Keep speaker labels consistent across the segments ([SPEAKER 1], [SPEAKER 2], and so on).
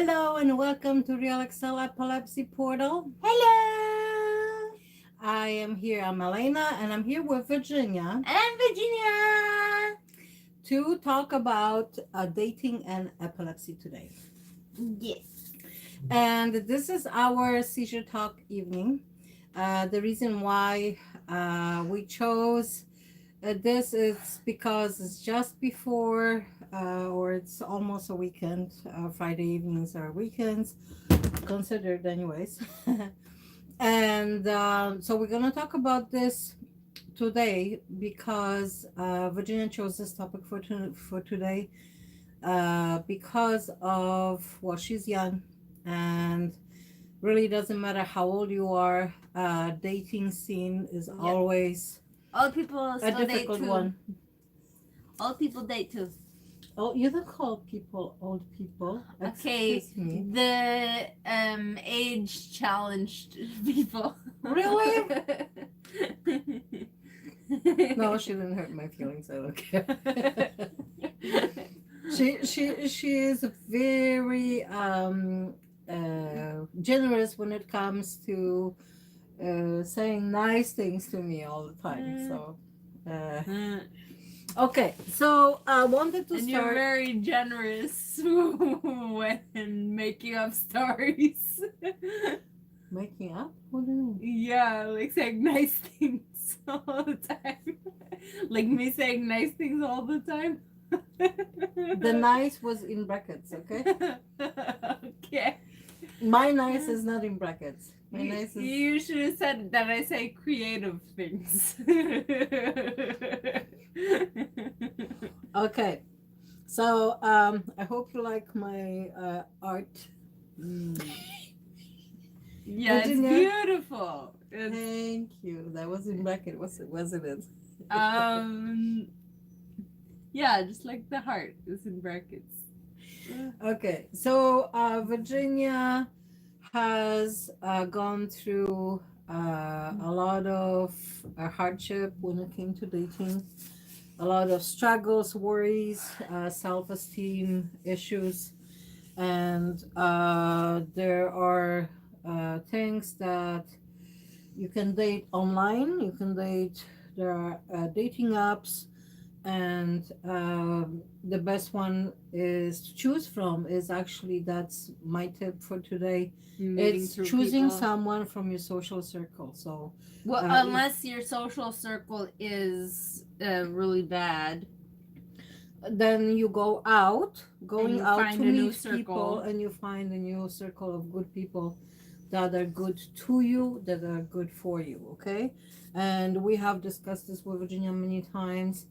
[SPEAKER 1] Hello and welcome to Realexcel Epilepsy Portal.
[SPEAKER 2] Hello!
[SPEAKER 1] I am here, I'm Elena, and I'm here with Virginia
[SPEAKER 2] I'm Virginia!
[SPEAKER 1] to talk about dating and epilepsy today.
[SPEAKER 2] Yes.
[SPEAKER 1] And this is our seizure talk evening. The reason why we chose this is because it's just before, or it's almost a weekend. Friday evenings are weekends, considered anyways. And so we're going to talk about this today because Virginia chose this topic for today because of, well, she's young and really doesn't matter how old you are. Dating scene is always
[SPEAKER 2] Old people
[SPEAKER 1] a
[SPEAKER 2] still date
[SPEAKER 1] difficult
[SPEAKER 2] too.
[SPEAKER 1] one.
[SPEAKER 2] Old people date too.
[SPEAKER 1] Oh, you don't call people old people.
[SPEAKER 2] Okay,
[SPEAKER 1] Excuse me.
[SPEAKER 2] the age challenged people.
[SPEAKER 1] Really? No, she didn't hurt my feelings. I don't care. She is very generous when it comes to saying nice things to me all the time. So okay, so I wanted to
[SPEAKER 2] and
[SPEAKER 1] start.
[SPEAKER 2] you're very generous when making up stories.
[SPEAKER 1] Making up? What do you mean?
[SPEAKER 2] Yeah, like saying nice things all the time. Like me saying nice things all the time.
[SPEAKER 1] The nice was in brackets, okay?
[SPEAKER 2] Okay.
[SPEAKER 1] My nice is not in brackets. My nice is...
[SPEAKER 2] You should have said that I say creative things.
[SPEAKER 1] Okay. So I hope you like my art.
[SPEAKER 2] Yeah, it's
[SPEAKER 1] Virginia?
[SPEAKER 2] beautiful. It's,
[SPEAKER 1] Thank you. That was in bracket, wasn't it?
[SPEAKER 2] yeah, just like the heart is in brackets.
[SPEAKER 1] Okay, so Virginia has gone through a lot of hardship when it came to dating, a lot of struggles, worries, self-esteem issues, and there are things that you can date online, you can date, there are dating apps, and the best one is to choose from is actually, that's my tip for today, it's choosing someone from your social circle. So
[SPEAKER 2] well, unless your social circle is really bad,
[SPEAKER 1] then you go out, to meet people,
[SPEAKER 2] circle.
[SPEAKER 1] and you find a new circle of good people that are good to you, that are good for you. Okay, and we have discussed this with Virginia many times.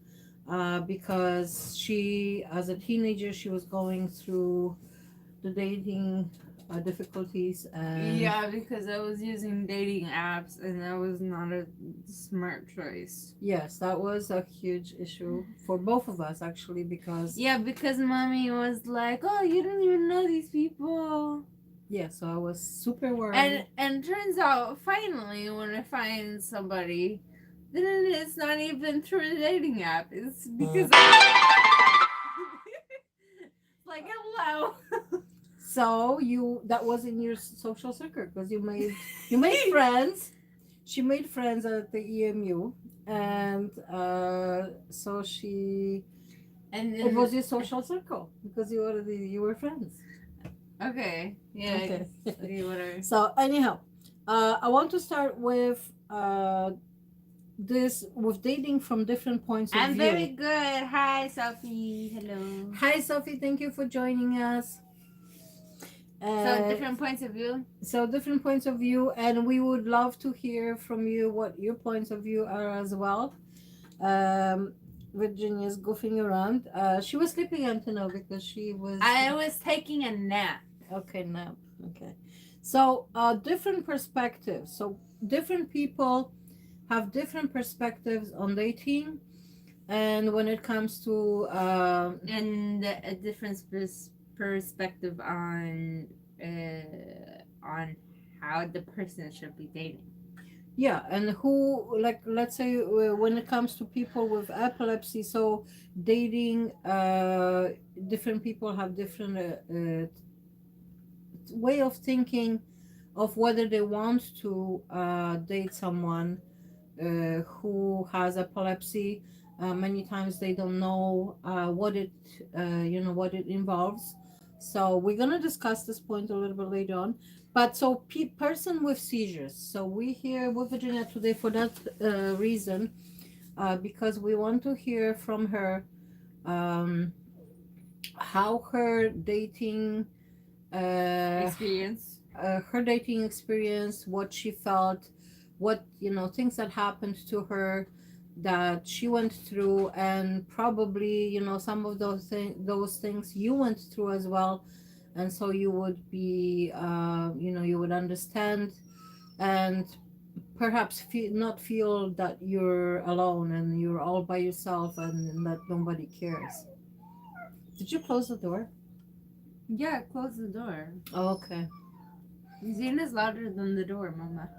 [SPEAKER 1] Because she, as a teenager, she was going through the dating difficulties, and
[SPEAKER 2] yeah, because I was using dating apps and that was not a smart choice.
[SPEAKER 1] yes, that was a huge issue for both of us actually, because
[SPEAKER 2] yeah, because mommy was like, "Oh, you don't even know these people."
[SPEAKER 1] Yeah, so I was super worried.
[SPEAKER 2] And turns out, finally, when I find somebody, then it's not even through a dating app. It's because like, hello.
[SPEAKER 1] So that was in your social circle because you made friends. She made friends at the EMU, and so she. And it was your social circle because you were friends.
[SPEAKER 2] Okay. Yeah.
[SPEAKER 1] Okay.
[SPEAKER 2] Whatever.
[SPEAKER 1] So anyhow, I want to start with with dating from different points of view.
[SPEAKER 2] I'm very good. Hi, Sophie. Hello.
[SPEAKER 1] Hi, Sophie. Thank you for joining us.
[SPEAKER 2] So different points of view.
[SPEAKER 1] So different points of view, and we would love to hear from you what your points of view are as well. Virginia's goofing around. She was sleeping until now because she was.
[SPEAKER 2] I was taking a nap.
[SPEAKER 1] Okay, nap. Okay. So different perspectives. So different people have different perspectives on dating, and when it comes to
[SPEAKER 2] and a different perspective on how the person should be dating.
[SPEAKER 1] Yeah, and who, like, let's say when it comes to people with epilepsy, so dating, different people have different way of thinking of whether they want to date someone who has epilepsy. Many times they don't know what it involves. So we're gonna discuss this point a little bit later on. But so person with seizures. So we here with Virginia today for that reason, because we want to hear from her um, how
[SPEAKER 2] Experience.
[SPEAKER 1] her dating experience, what she felt, what things that happened to her that she went through, and probably some of those things you went through as well, and so you would be you would understand and perhaps not feel that you're alone and you're all by yourself and that nobody cares. Did you close the door?
[SPEAKER 2] Yeah, close the door.
[SPEAKER 1] Oh, okay.
[SPEAKER 2] Zena's louder than the door, Mama.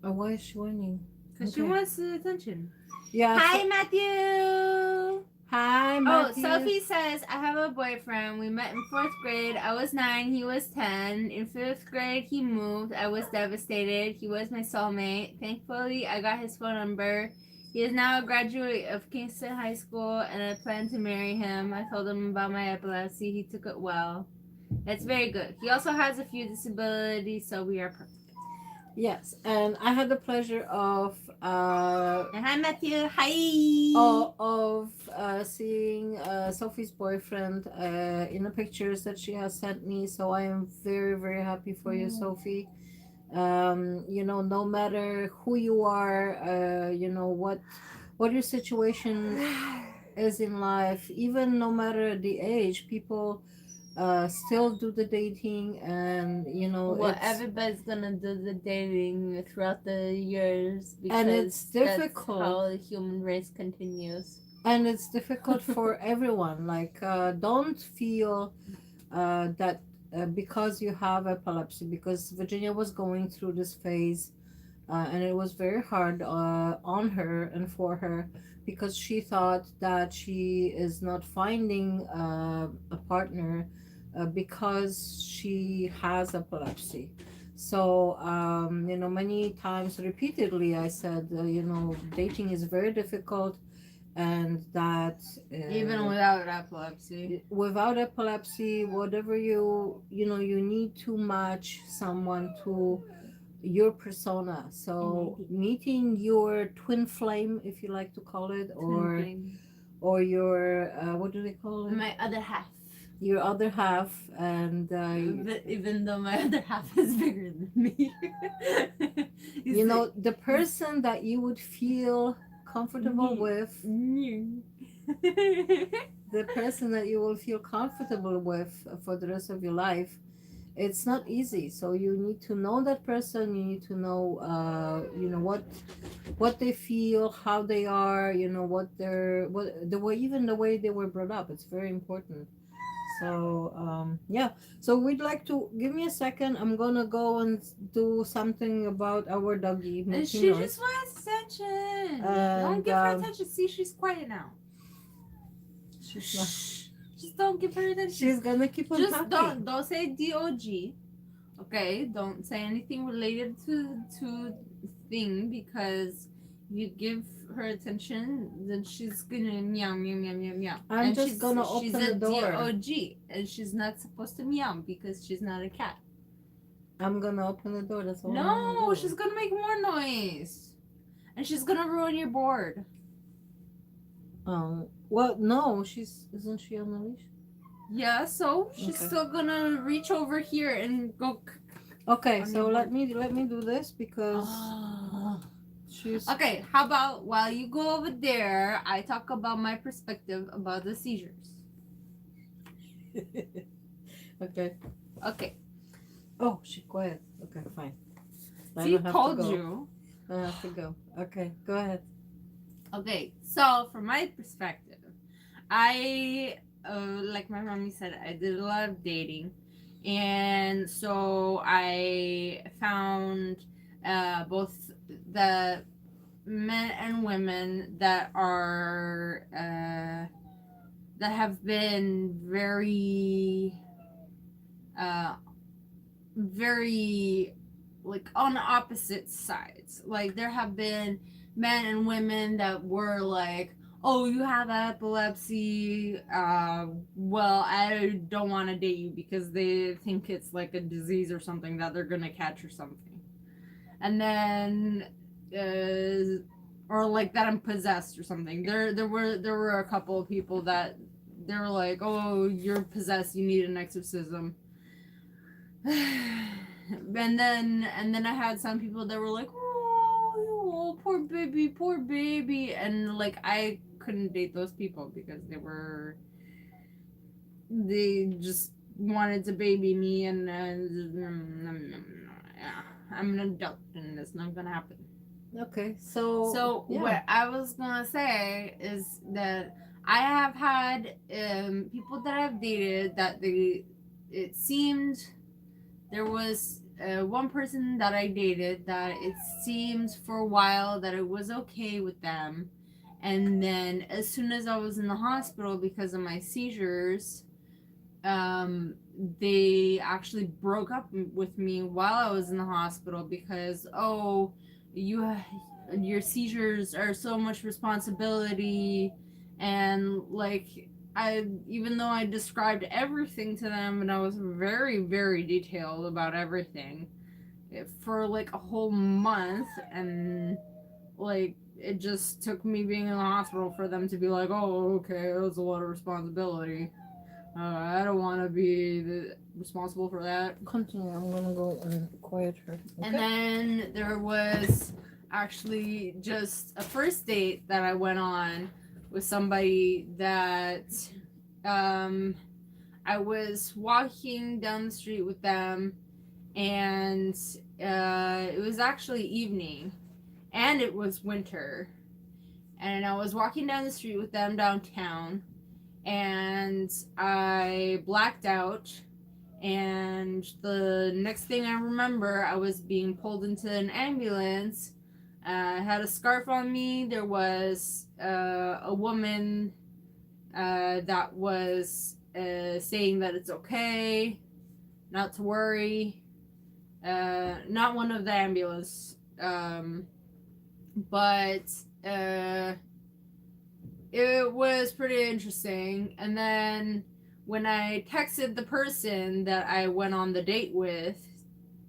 [SPEAKER 1] Oh, why is she whining?
[SPEAKER 2] Because she
[SPEAKER 1] Okay.
[SPEAKER 2] wants the attention.
[SPEAKER 1] Yeah.
[SPEAKER 2] Hi, Matthew!
[SPEAKER 1] Hi,
[SPEAKER 2] Oh,
[SPEAKER 1] Matthew.
[SPEAKER 2] Sophie says, I have a boyfriend. We met in 4th grade. I was 9. He was 10. In 5th grade, he moved. I was devastated. He was my soulmate. Thankfully, I got his phone number. He is now a graduate of Kingston High School, and I plan to marry him. I told him about my epilepsy. He took it well. That's very good. He also has a few disabilities, so we are perfect.
[SPEAKER 1] Yes, and I had the pleasure of
[SPEAKER 2] And hi, Matthew. Hi.
[SPEAKER 1] seeing Sophie's boyfriend in the pictures that she has sent me. So I am very, very happy for you, Sophie. No matter who you are, what your situation is in life, even no matter the age, people still do the dating, and
[SPEAKER 2] Well, everybody's gonna do the dating throughout the years because
[SPEAKER 1] and it's difficult.
[SPEAKER 2] That's how the human race continues.
[SPEAKER 1] And it's difficult for everyone. Like, don't feel that because you have epilepsy, because Virginia was going through this phase, and it was very hard on her and for her, because she thought that she is not finding a partner because she has epilepsy. So, many times repeatedly I said, dating is very difficult, and that
[SPEAKER 2] Even without epilepsy,
[SPEAKER 1] whatever you need to match someone to your persona. So meeting your twin flame, if you like to call it, or your what do they call it,
[SPEAKER 2] my other half.
[SPEAKER 1] your other half. And
[SPEAKER 2] even though my other half is bigger than me.
[SPEAKER 1] the person that you would feel comfortable with, the person that you will feel comfortable with for the rest of your life, it's not easy. So you need to know that person. You need to know what they feel, how they are, what the way they were brought up. It's very important. So yeah, so we'd like to give me a second. I'm gonna go and do something about our doggy.
[SPEAKER 2] And she just wants attention. Don't give her attention. See, she's quiet now.
[SPEAKER 1] She's not.
[SPEAKER 2] Just don't give her attention.
[SPEAKER 1] She's gonna keep on
[SPEAKER 2] just
[SPEAKER 1] talking.
[SPEAKER 2] don't say DOG. Okay, don't say anything related to thing, because you give her attention, then she's gonna meow meow meow meow meow.
[SPEAKER 1] I'm just gonna open the door.
[SPEAKER 2] She's a DOG, and she's not supposed to meow because she's not a cat.
[SPEAKER 1] I'm gonna open the door. That's all.
[SPEAKER 2] No, she's gonna make more noise, and she's gonna ruin your board.
[SPEAKER 1] Well, no, isn't she on the leash?
[SPEAKER 2] Yeah, so she's still gonna reach over here and go.
[SPEAKER 1] Okay, so let me do this because she's
[SPEAKER 2] okay. How about while you go over there, I talk about my perspective about the seizures.
[SPEAKER 1] Okay.
[SPEAKER 2] Okay.
[SPEAKER 1] Oh, she's quiet. Okay, fine.
[SPEAKER 2] See, told you.
[SPEAKER 1] I have to go. Okay, go ahead.
[SPEAKER 2] Okay, so from my perspective, I like my mommy said, I did a lot of dating, and so I found both the men and women that are that have been very very like on opposite sides. Like there have been men and women that were like, oh, you have epilepsy, well, I don't want to date you because they think it's like a disease or something that they're gonna catch or something. And then or like that I'm possessed or something. There were a couple of people that they were like, oh, you're possessed, you need an exorcism. And then I had some people that were like, oh, poor baby, and like I couldn't date those people because they just wanted to baby me, and yeah, I'm an adult and it's not gonna happen.
[SPEAKER 1] Okay, so yeah.
[SPEAKER 2] What I was gonna say is that I have had people that I've dated that it seemed there was one person that I dated that it seemed for a while that it was okay with them, and then as soon as I was in the hospital because of my seizures, they actually broke up with me while I was in the hospital because, oh, your seizures are so much responsibility, and like even though I described everything to them and I was very, very detailed about everything for like a whole month, and like it just took me being in the hospital for them to be like, oh, okay, it was a lot of responsibility. I don't want to be responsible for that.
[SPEAKER 1] Continue. I'm gonna go and quiet her. Okay?
[SPEAKER 2] And then there was actually just a first date that I went on with somebody that I was walking down the street with them, and it was actually evening, and it was winter, and I was walking down the street with them downtown, and I blacked out, and the next thing I remember, I was being pulled into an ambulance. I had a scarf on me. There was a woman that was saying that it's okay, not to worry. Not one of the ambulance, but it was pretty interesting. And then when I texted the person that I went on the date with,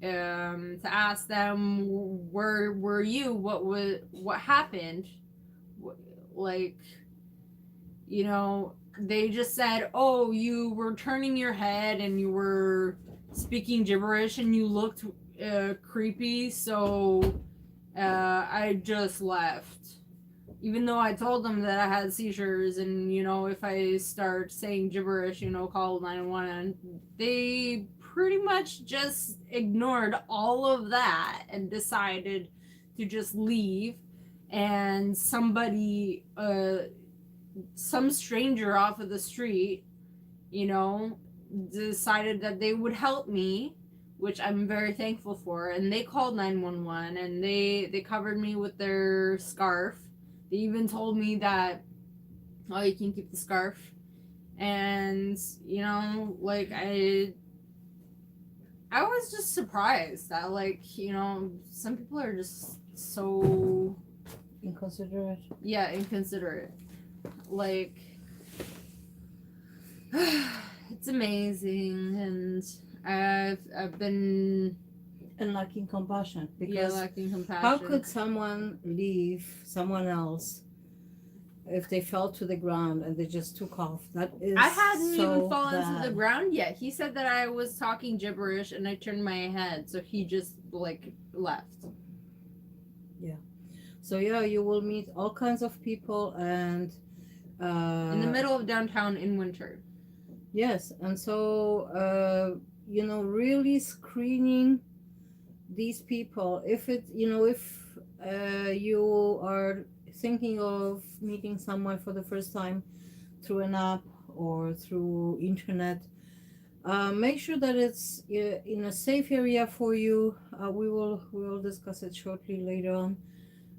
[SPEAKER 2] to ask them, where were you? What happened? Like, you know, they just said, oh, you were turning your head and you were speaking gibberish and you looked creepy, so I just left. Even though I told them that I had seizures, and you know, if I start saying gibberish, you know, call 911. They pretty much just ignored all of that and decided to just leave. And somebody, some stranger off of the street, you know, decided that they would help me, which I'm very thankful for. And they called 911, and they covered me with their scarf. They even told me that, oh, you can keep the scarf. And, you know, like, I was just surprised that, like, you know, some people are just so...
[SPEAKER 1] Inconsiderate.
[SPEAKER 2] Yeah, inconsiderate. Like, it's amazing, and I've been...
[SPEAKER 1] And lacking compassion. Because
[SPEAKER 2] yeah, lacking compassion.
[SPEAKER 1] how could someone leave someone else if they fell to the ground and they just took off? That is
[SPEAKER 2] I hadn't
[SPEAKER 1] so
[SPEAKER 2] even fallen
[SPEAKER 1] bad.
[SPEAKER 2] to the ground yet. He said that I was talking gibberish and I turned my head, so he just like left.
[SPEAKER 1] Yeah. So yeah, you will meet all kinds of people, and
[SPEAKER 2] in the middle of downtown in winter.
[SPEAKER 1] Yes, and so you know, really screening these people. If it, you know, if you are thinking of meeting someone for the first time through an app or through internet, make sure that it's in a safe area for you. We will discuss it shortly later on,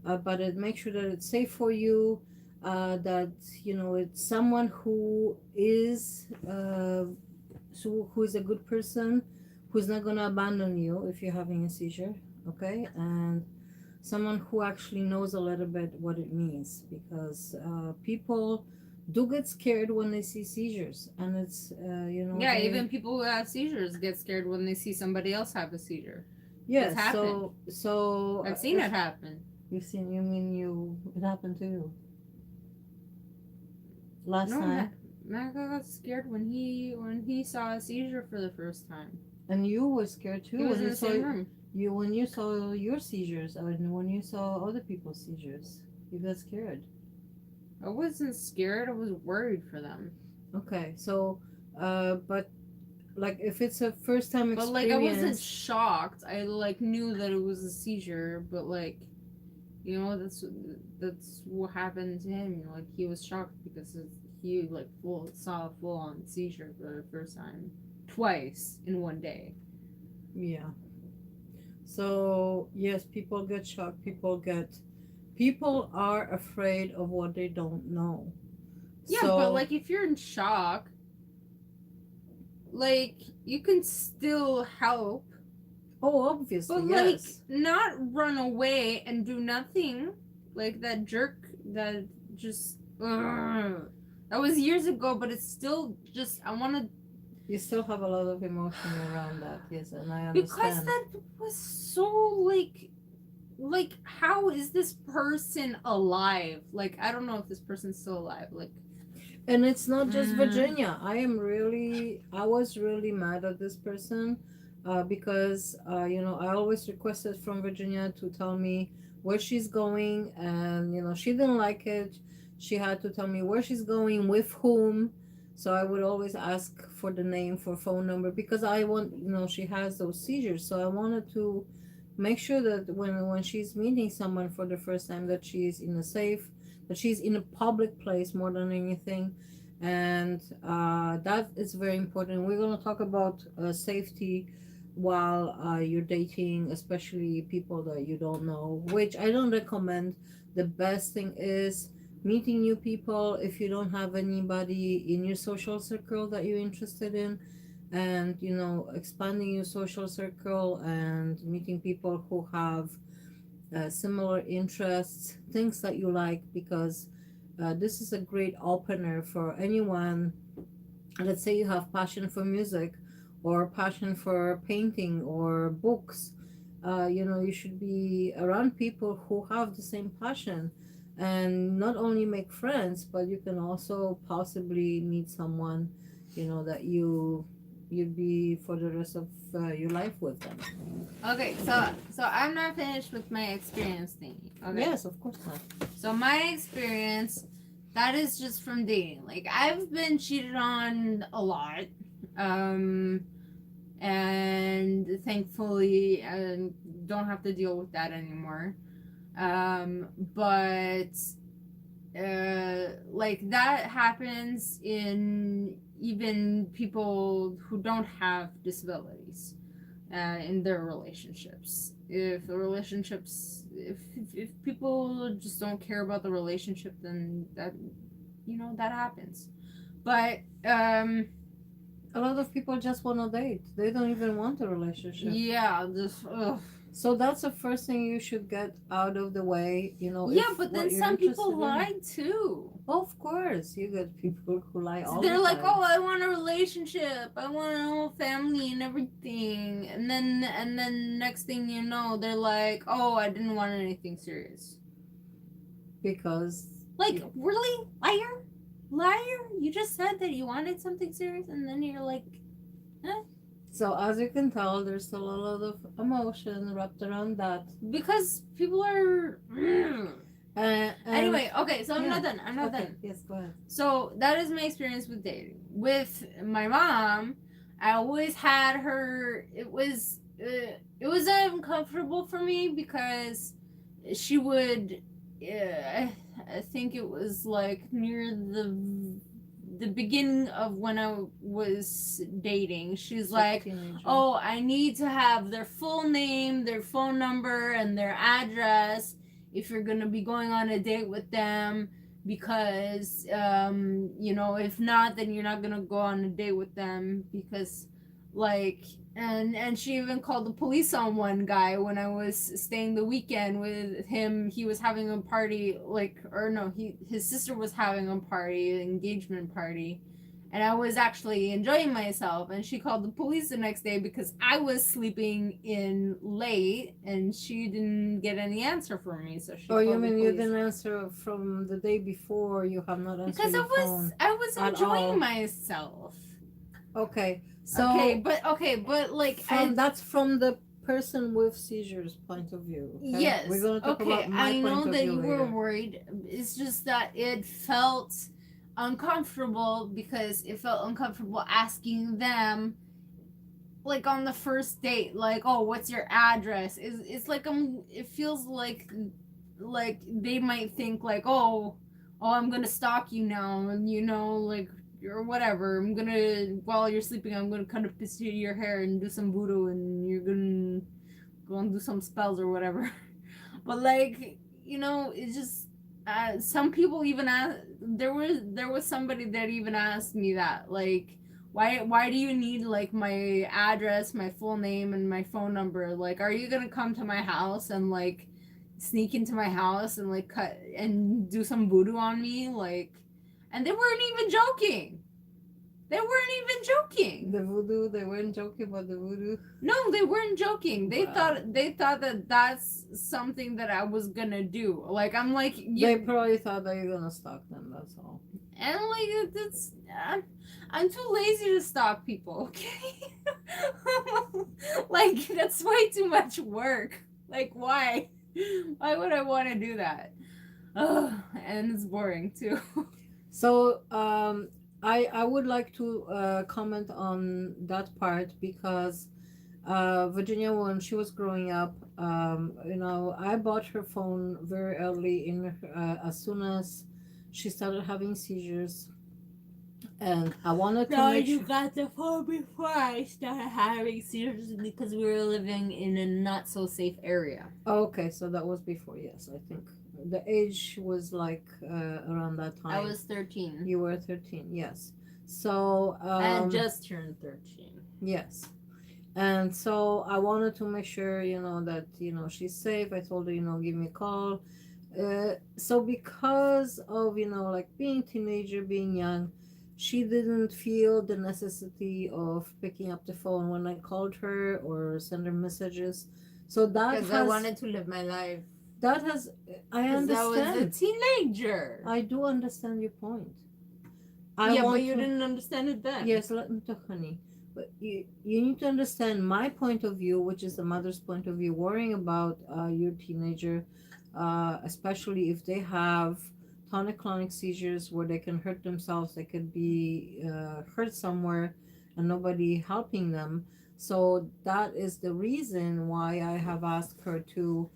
[SPEAKER 1] but make sure that it's safe for you. That, you know, it's someone who is a good person, who's not going to abandon you if you're having a seizure, okay? And someone who actually knows a little bit what it means, because people do get scared when they see seizures, and it's
[SPEAKER 2] Yeah, even people who have seizures get scared when they see somebody else have a seizure.
[SPEAKER 1] yes.
[SPEAKER 2] It's happened.
[SPEAKER 1] So
[SPEAKER 2] I've seen it happen.
[SPEAKER 1] You've seen? You mean it happened to you last
[SPEAKER 2] No,
[SPEAKER 1] time?
[SPEAKER 2] Mac got scared when he saw a seizure for the first time.
[SPEAKER 1] And you were scared too
[SPEAKER 2] He was
[SPEAKER 1] when
[SPEAKER 2] in
[SPEAKER 1] you
[SPEAKER 2] the
[SPEAKER 1] saw
[SPEAKER 2] same room.
[SPEAKER 1] when you saw your seizures, and when you saw other people's seizures. You got scared.
[SPEAKER 2] I wasn't scared. I was worried for them.
[SPEAKER 1] Okay, so but like if it's a first time
[SPEAKER 2] But
[SPEAKER 1] experience,
[SPEAKER 2] like I wasn't shocked. I like knew that it was a seizure, but like, you know, that's what happened to him. Like he was shocked because he like saw a full on seizure for the first time, twice in one day.
[SPEAKER 1] yeah. So yes, people get shocked. People are afraid of what they don't know.
[SPEAKER 2] Yeah,
[SPEAKER 1] So
[SPEAKER 2] but like if you're in shock, like you can still help,
[SPEAKER 1] oh, obviously
[SPEAKER 2] but like
[SPEAKER 1] yes.
[SPEAKER 2] not run away and do nothing. Like that jerk that just that was years ago, but it's still just I want to
[SPEAKER 1] You still have a lot of emotion around that, yes, and I
[SPEAKER 2] because
[SPEAKER 1] understand.
[SPEAKER 2] that was so like how is this person alive? Like I don't know if this person's still alive. Like
[SPEAKER 1] And it's not just Virginia. I was really mad at this person because, I always requested from Virginia to tell me where she's going. And, she didn't like it. She had to tell me where she's going, with whom. So I would always ask for the name, for phone number, because she has those seizures. So I wanted to make sure that when she's meeting someone for the first time, that she's in a safe, that she's in a public place more than anything. And that is very important. We're going to talk about safety while you're dating, especially people that you don't know, which I don't recommend. The best thing is meeting new people if you don't have anybody in your social circle that you're interested in, and expanding your social circle and meeting people who have similar interests, things that you like, because this is a great opener for anyone. Let's say you have passion for music, or passion for painting or books. You should be around people who have the same passion, and not only make friends, but you can also possibly meet someone, that you'd be for the rest of your life with them.
[SPEAKER 2] okay, so I'm not finished with my experience thingy. Okay.
[SPEAKER 1] Yes, of course not.
[SPEAKER 2] So my experience, that is just from dating. Like I've been cheated on a lot, and thankfully I don't have to deal with that anymore. But like that happens in even people who don't have disabilities in their relationships. If the relationships, if people just don't care about the relationship, then that that happens. But
[SPEAKER 1] A lot of people just want to date. They don't even want a relationship.
[SPEAKER 2] yeah, just
[SPEAKER 1] So that's the first thing you should get out of the way.
[SPEAKER 2] yeah,
[SPEAKER 1] if
[SPEAKER 2] but
[SPEAKER 1] what
[SPEAKER 2] then
[SPEAKER 1] you're
[SPEAKER 2] some people
[SPEAKER 1] interested in.
[SPEAKER 2] lie too.
[SPEAKER 1] Of course, you get people who lie all
[SPEAKER 2] They're
[SPEAKER 1] the
[SPEAKER 2] like,
[SPEAKER 1] time.
[SPEAKER 2] oh, I want a relationship, I want a whole family and everything, and then next thing you know, they're like, oh, I didn't want anything serious.
[SPEAKER 1] Because
[SPEAKER 2] Like, really, liar? You just said that you wanted something serious, and then you're like, eh?
[SPEAKER 1] so as you can tell, there's still a lot of emotion wrapped around that.
[SPEAKER 2] Because people are. Anyway, okay, so I'm
[SPEAKER 1] yeah.
[SPEAKER 2] not done. I'm not
[SPEAKER 1] Okay,
[SPEAKER 2] done.
[SPEAKER 1] yes, go ahead.
[SPEAKER 2] So that is my experience with dating. With my mom, I always had her. It was uncomfortable for me because she would. I think it was like near the beginning of when I was dating. She's
[SPEAKER 1] So
[SPEAKER 2] like,
[SPEAKER 1] teenager.
[SPEAKER 2] "Oh, I need to have their full name, their phone number, and their address if you're gonna be going on a date with them, because if not, then you're not gonna go on a date with them, because like, and she even called the police on one guy when I was staying the weekend with him. He was having a party, like, or no, his sister was having a party, an engagement party, and I was actually enjoying myself. And she called the police the next day because I was sleeping in late, and she didn't get any answer from me. So she
[SPEAKER 1] Oh, you
[SPEAKER 2] called the
[SPEAKER 1] mean you
[SPEAKER 2] police
[SPEAKER 1] didn't answer from the day before? You have not answered
[SPEAKER 2] because
[SPEAKER 1] your phone
[SPEAKER 2] I was
[SPEAKER 1] at
[SPEAKER 2] enjoying
[SPEAKER 1] all.
[SPEAKER 2] myself.
[SPEAKER 1] Okay,
[SPEAKER 2] Okay,
[SPEAKER 1] so
[SPEAKER 2] but like
[SPEAKER 1] from that's from the person with seizures point of view. Okay, we're
[SPEAKER 2] yes,
[SPEAKER 1] gonna talk about
[SPEAKER 2] okay,
[SPEAKER 1] my
[SPEAKER 2] I
[SPEAKER 1] point
[SPEAKER 2] know
[SPEAKER 1] of
[SPEAKER 2] that
[SPEAKER 1] view
[SPEAKER 2] you were
[SPEAKER 1] later.
[SPEAKER 2] worried. It's just that it felt uncomfortable because it felt uncomfortable asking them like on the first date, like, oh, what's your address? It's like it feels like they might think like, oh, I'm gonna stalk you now, and like, or whatever. I'm gonna, while you're sleeping, I'm gonna cut a piece of your hair and do some voodoo, and you're gonna go and do some spells or whatever. But like, it's just some people even ask. There was somebody that even asked me that, like, why do you need like my address, my full name, and my phone number? Like, are you gonna come to my house and like sneak into my house and like cut and do some voodoo on me? Like, and they weren't even joking. They weren't even joking.
[SPEAKER 1] The voodoo, they weren't joking about the voodoo.
[SPEAKER 2] No, they weren't joking. They
[SPEAKER 1] Wow.
[SPEAKER 2] thought that that's something that I was gonna do. Like, I'm like,
[SPEAKER 1] They probably thought that you're gonna stalk them. That's all.
[SPEAKER 2] and like it's I'm too lazy to stalk people. Okay, like that's way too much work. Like, why? Why would I want to do that? Ugh, and it's boring too.
[SPEAKER 1] So I would like to comment on that part because Virginia, when she was growing up, I bought her phone very early in as soon as she started having seizures, and I wanted to
[SPEAKER 2] No,
[SPEAKER 1] make
[SPEAKER 2] you
[SPEAKER 1] sure.
[SPEAKER 2] got the phone before I started having seizures because we were living in a not so safe area.
[SPEAKER 1] Oh, okay, so that was before. Yes, I think the age was like around that time.
[SPEAKER 2] I was 13.
[SPEAKER 1] You were 13. Yes. So
[SPEAKER 2] I had just turned 13.
[SPEAKER 1] yes. And so I wanted to make sure, that, she's safe. I told her, give me a call. So because of, like being teenager, being young, she didn't feel the necessity of picking up the phone when I called her or send her messages. So that
[SPEAKER 2] Because I wanted to live my life.
[SPEAKER 1] that has, I
[SPEAKER 2] Because I was a
[SPEAKER 1] understand.
[SPEAKER 2] teenager.
[SPEAKER 1] I do understand your point.
[SPEAKER 2] Yeah, but
[SPEAKER 1] want
[SPEAKER 2] you
[SPEAKER 1] to,
[SPEAKER 2] didn't understand it then.
[SPEAKER 1] yes, let me talk, honey. But you need to understand my point of view, which is the mother's point of view, worrying about your teenager, especially if they have tonic-clonic seizures where they can hurt themselves, they could be hurt somewhere and nobody helping them. So that is the reason why I have asked her to,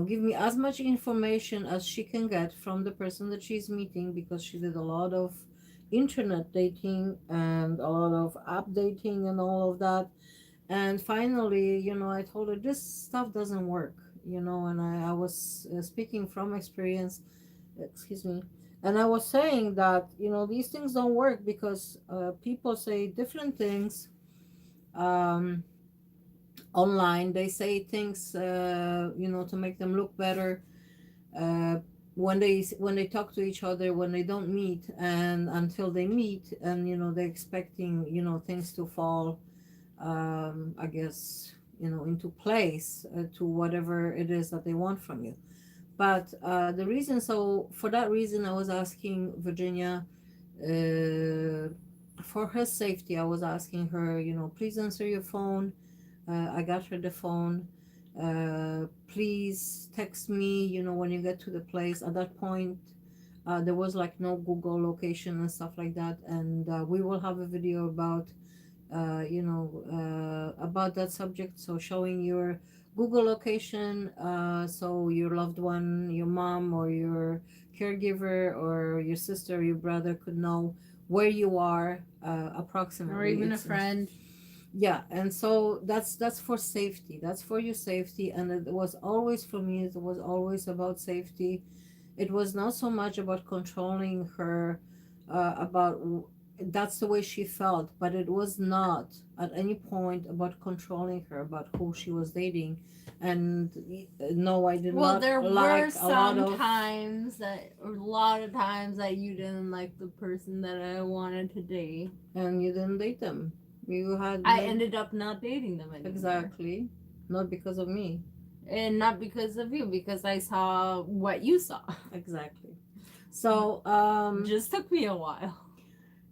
[SPEAKER 1] give me as much information as she can get from the person that she's meeting because she did a lot of internet dating and a lot of app dating and all of that. And finally, I told her this stuff doesn't work, and I was speaking from experience, excuse me, and I was saying that, these things don't work because people say different things um, online. They say things, to make them look better uh, when they talk to each other when they don't meet and until they meet and they're expecting things to fall I guess into place to whatever it is that they want from you. But the reason, so for that reason I was asking Virginia, uh, for her safety, I was asking her, please answer your phone. I got her the phone. Please text me, when you get to the place. At that point, there was like no Google location and stuff like that. And we will have a video about that subject. So showing your Google location, so your loved one, your mom or your caregiver or your sister or your brother could know where you are approximately.
[SPEAKER 2] Or even a friend.
[SPEAKER 1] Yeah, and so that's for safety. That's for your safety, and it was always for me. It was always about safety. It was not so much about controlling her, about that's the way she felt, but it was not at any point about controlling her, about who she was dating. And no, I did
[SPEAKER 2] Well,
[SPEAKER 1] not
[SPEAKER 2] there were
[SPEAKER 1] like a lot
[SPEAKER 2] some
[SPEAKER 1] of.
[SPEAKER 2] times that, or a lot of times that you didn't like the person that I wanted to date.
[SPEAKER 1] And you didn't date them. You had
[SPEAKER 2] I ended up not dating them anymore.
[SPEAKER 1] exactly, not because of me.
[SPEAKER 2] And not because of you, because I saw what you saw.
[SPEAKER 1] Exactly. So
[SPEAKER 2] Just took me a while.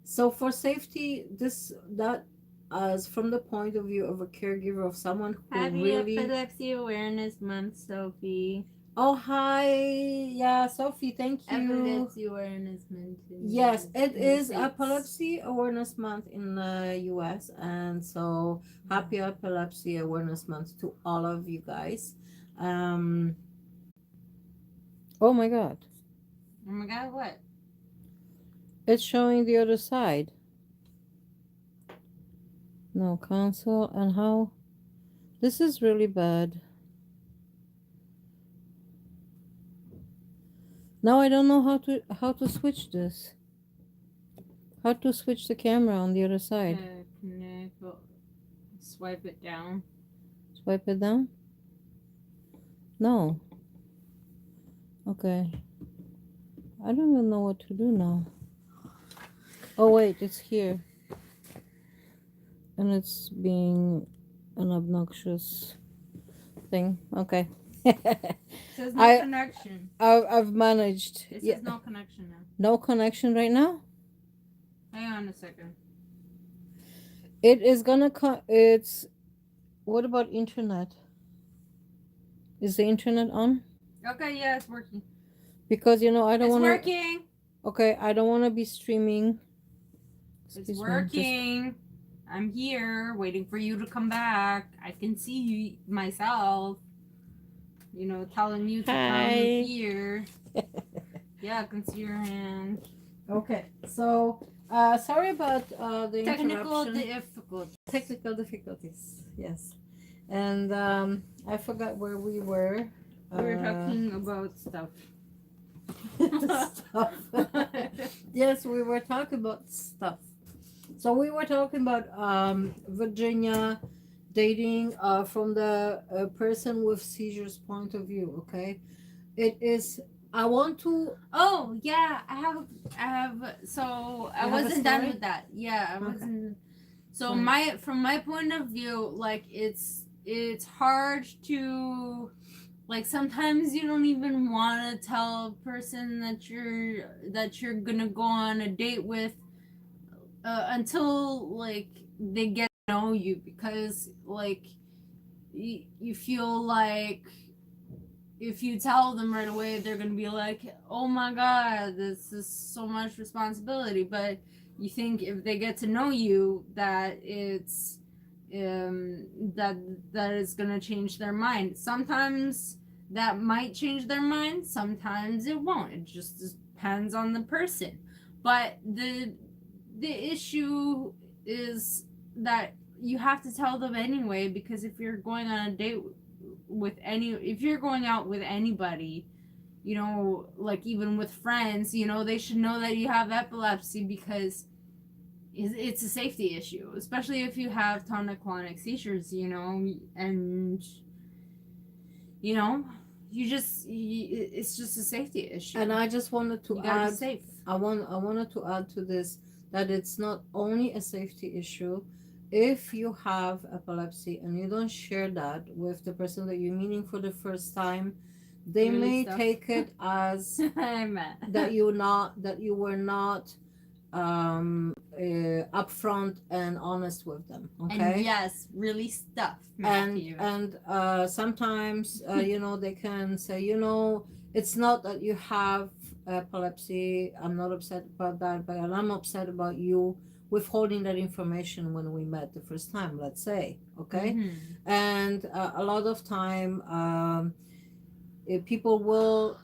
[SPEAKER 1] so for safety, this that as from the point of view of a caregiver of someone who
[SPEAKER 2] Happy
[SPEAKER 1] really.
[SPEAKER 2] Epilepsy Awareness Month, Sophie.
[SPEAKER 1] Oh, hi. Yeah, Sophie, thank you.
[SPEAKER 2] Epilepsy Awareness Month.
[SPEAKER 1] Yes, it
[SPEAKER 2] in the
[SPEAKER 1] is
[SPEAKER 2] States.
[SPEAKER 1] Epilepsy Awareness Month in the US. And so happy Epilepsy Awareness Month to all of you guys. Um, oh my God.
[SPEAKER 2] Oh my god, what?
[SPEAKER 1] It's showing the other side. No console and how. This is really bad. Now I don't know how to switch this. How to switch the camera on the other side.
[SPEAKER 2] Swipe it down.
[SPEAKER 1] Swipe it down? No. Okay. I don't even know what to do now. Oh wait, it's here. And it's being an obnoxious thing. Okay.
[SPEAKER 2] Says no connection.
[SPEAKER 1] I've managed.
[SPEAKER 2] It says no connection now.
[SPEAKER 1] No connection right now?
[SPEAKER 2] Hang on a second.
[SPEAKER 1] It is gonna it's what about internet? Is the internet on?
[SPEAKER 2] Okay, yeah, it's working.
[SPEAKER 1] Because I don't
[SPEAKER 2] It's
[SPEAKER 1] want to.
[SPEAKER 2] working.
[SPEAKER 1] Okay, I don't want to be streaming.
[SPEAKER 2] It's working. I'm here waiting for you to come back. I can see myself. Telling you to
[SPEAKER 1] Hi.
[SPEAKER 2] come here. Yeah, I can see your hand.
[SPEAKER 1] Okay, so sorry about the
[SPEAKER 2] Technical
[SPEAKER 1] interruption. Technical difficulties. Yes, and I forgot where we were.
[SPEAKER 2] We were talking about stuff.
[SPEAKER 1] Stuff. Yes, we were talking about stuff. So we were talking about Virginia dating from the person with seizures point of view. Okay, it is. I want to.
[SPEAKER 2] Oh yeah, I have. So I
[SPEAKER 1] You have a
[SPEAKER 2] wasn't done
[SPEAKER 1] story?
[SPEAKER 2] with that. Yeah, I
[SPEAKER 1] Okay.
[SPEAKER 2] wasn't. So
[SPEAKER 1] Fine.
[SPEAKER 2] from my point of view, like it's hard to, like, sometimes you don't even want to tell a person that you're gonna go on a date with until like they get to know you, because like you feel like if you tell them right away, they're gonna be like, oh my god, this is so much responsibility. But you think if they get to know you, that it's that is gonna change their mind. Sometimes that might change their mind, sometimes it won't. It just depends on the person. But the issue is that you have to tell them anyway, because if you're going on a date if you're going out with anybody, like even with friends, they should know that you have epilepsy, because it's a safety issue, especially if you have tonic-clonic seizures, and it's just a safety issue.
[SPEAKER 1] And I just wanted to
[SPEAKER 2] you gotta
[SPEAKER 1] add.
[SPEAKER 2] be safe.
[SPEAKER 1] I wanted to add to this that it's not only a safety issue. If you have epilepsy and you don't share that with the person that you're meeting for the first time, they may take it as that you were not upfront and honest with them. Okay.
[SPEAKER 2] And yes, really stuff,
[SPEAKER 1] Matthew.
[SPEAKER 2] Matthew.
[SPEAKER 1] And sometimes they can say, it's not that you have epilepsy. I'm not upset about that, but I'm upset about you withholding that information when we met the first time, let's say. Okay.
[SPEAKER 2] Mm-hmm.
[SPEAKER 1] And a lot of time people will,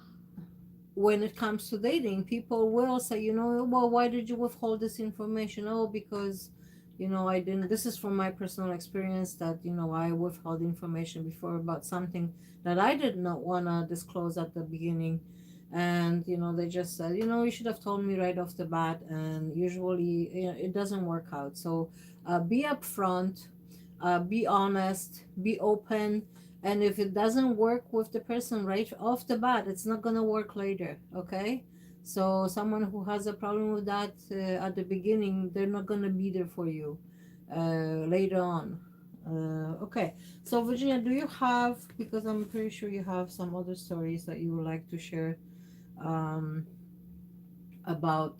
[SPEAKER 1] when it comes to dating, people will say, well, why did you withhold this information? Oh, because I didn't. This is from my personal experience that I withheld information before about something that I did not want to disclose at the beginning. and they just said, you should have told me right off the bat, and usually it doesn't work out. So be upfront, be honest, be open, and if it doesn't work with the person right off the bat, it's not gonna work later. Okay. So someone who has a problem with that at the beginning, they're not gonna be there for you later on. Okay. So Virginia, do you have, because I'm pretty sure you have some other stories that you would like to share um, about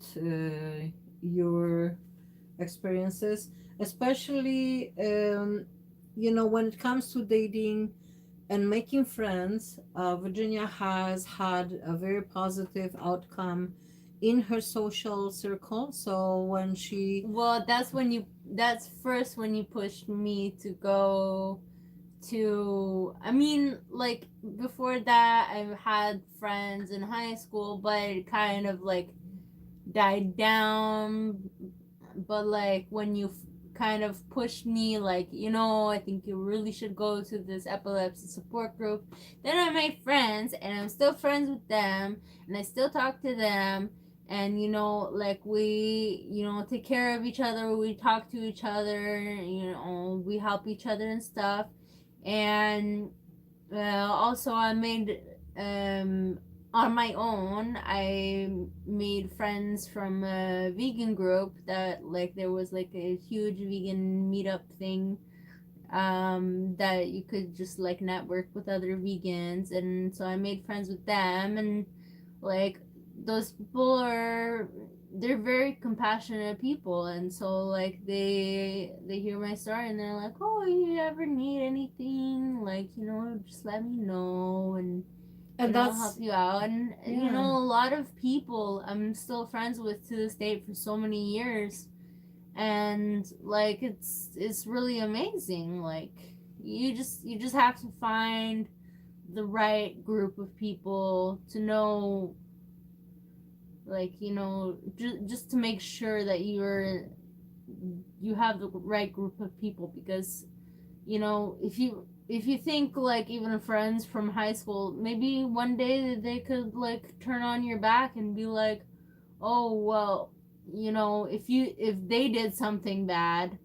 [SPEAKER 1] your experiences, especially when it comes to dating and making friends. Virginia has had a very positive outcome in her social circle. So when she
[SPEAKER 2] Well, that's first when you pushed me to go to, I mean, like before that I had friends in high school, but it kind of like died down. But like when you kind of pushed me, like, I think you really should go to this epilepsy support group, then I made friends, and I'm still friends with them, and I still talk to them. And like we take care of each other, we talk to each other, we help each other and stuff. And also I made on my own, I made friends from a vegan group that, like, there was like a huge vegan meetup thing, that you could just like network with other vegans. And so I made friends with them. And like those people they're very compassionate people. And so like they hear my story, and they're like, oh, you ever need anything, like, just let me know, and
[SPEAKER 1] and
[SPEAKER 2] I'll help
[SPEAKER 1] that's
[SPEAKER 2] you out. And
[SPEAKER 1] yeah.
[SPEAKER 2] a lot of people I'm still friends with to this day for so many years. And like it's really amazing. Like you just have to find the right group of people to know, like, just to make sure that you have the right group of people. Because if you think, like, even friends from high school, maybe one day they could like turn on your back and be like, oh well, if they did something bad,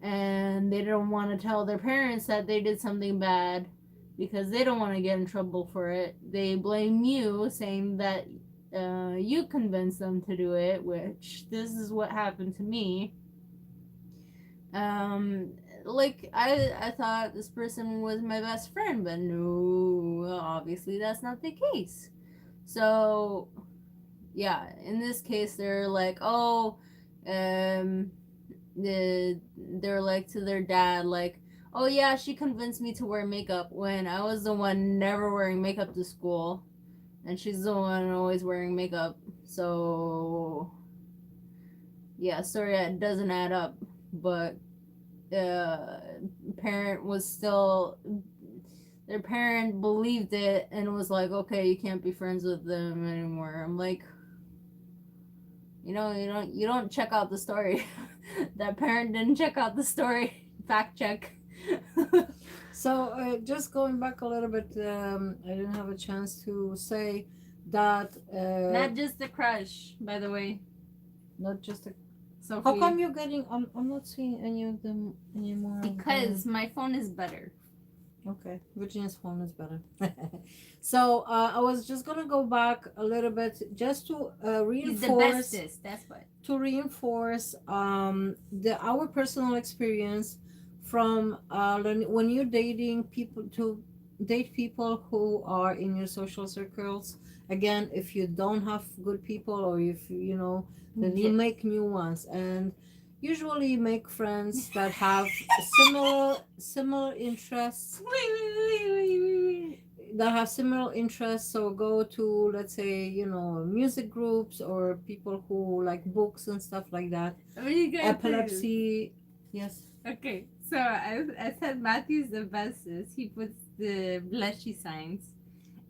[SPEAKER 2] and they don't want to tell their parents that they did something bad because they don't want to get in trouble for it, they blame you, saying that you convinced them to do it, which this is what happened to me. um like I thought this person was my best friend, but no, obviously that's not the case. So yeah, in this case they're like, oh, um they're like to their dad, like, oh yeah, she convinced me to wear makeup when I was the one never wearing makeup to school, and she's the one always wearing makeup. So yeah, sorry, it doesn't add up. But uh parent was still their parent believed it and was like, okay, you can't be friends with them anymore. I'm like, you don't check out the story. That parent didn't check out the story. Fact check.
[SPEAKER 1] So just going back a little bit, I didn't have a chance to say that
[SPEAKER 2] Not just a crush, by the way.
[SPEAKER 1] not just a.
[SPEAKER 2] Sophie.
[SPEAKER 1] How come you're getting? I'm not seeing any of them anymore.
[SPEAKER 2] Because my phone is better.
[SPEAKER 1] Okay, Virginia's phone is better. So I was just gonna go back a little bit just to
[SPEAKER 2] He's the
[SPEAKER 1] reinforce
[SPEAKER 2] bestest. That's what.
[SPEAKER 1] our personal experience from when you're dating people, to date people who are in your social circles. Again, if you don't have good people, or if then you make new ones, and usually make friends that have similar interests,
[SPEAKER 2] Wait.
[SPEAKER 1] that have similar interests. So go to, let's say, music groups, or people who like books and stuff like that.
[SPEAKER 2] What are you guys
[SPEAKER 1] Epilepsy. Yes.
[SPEAKER 2] Okay, so I said Matthew's the bestest. He puts the blushy signs.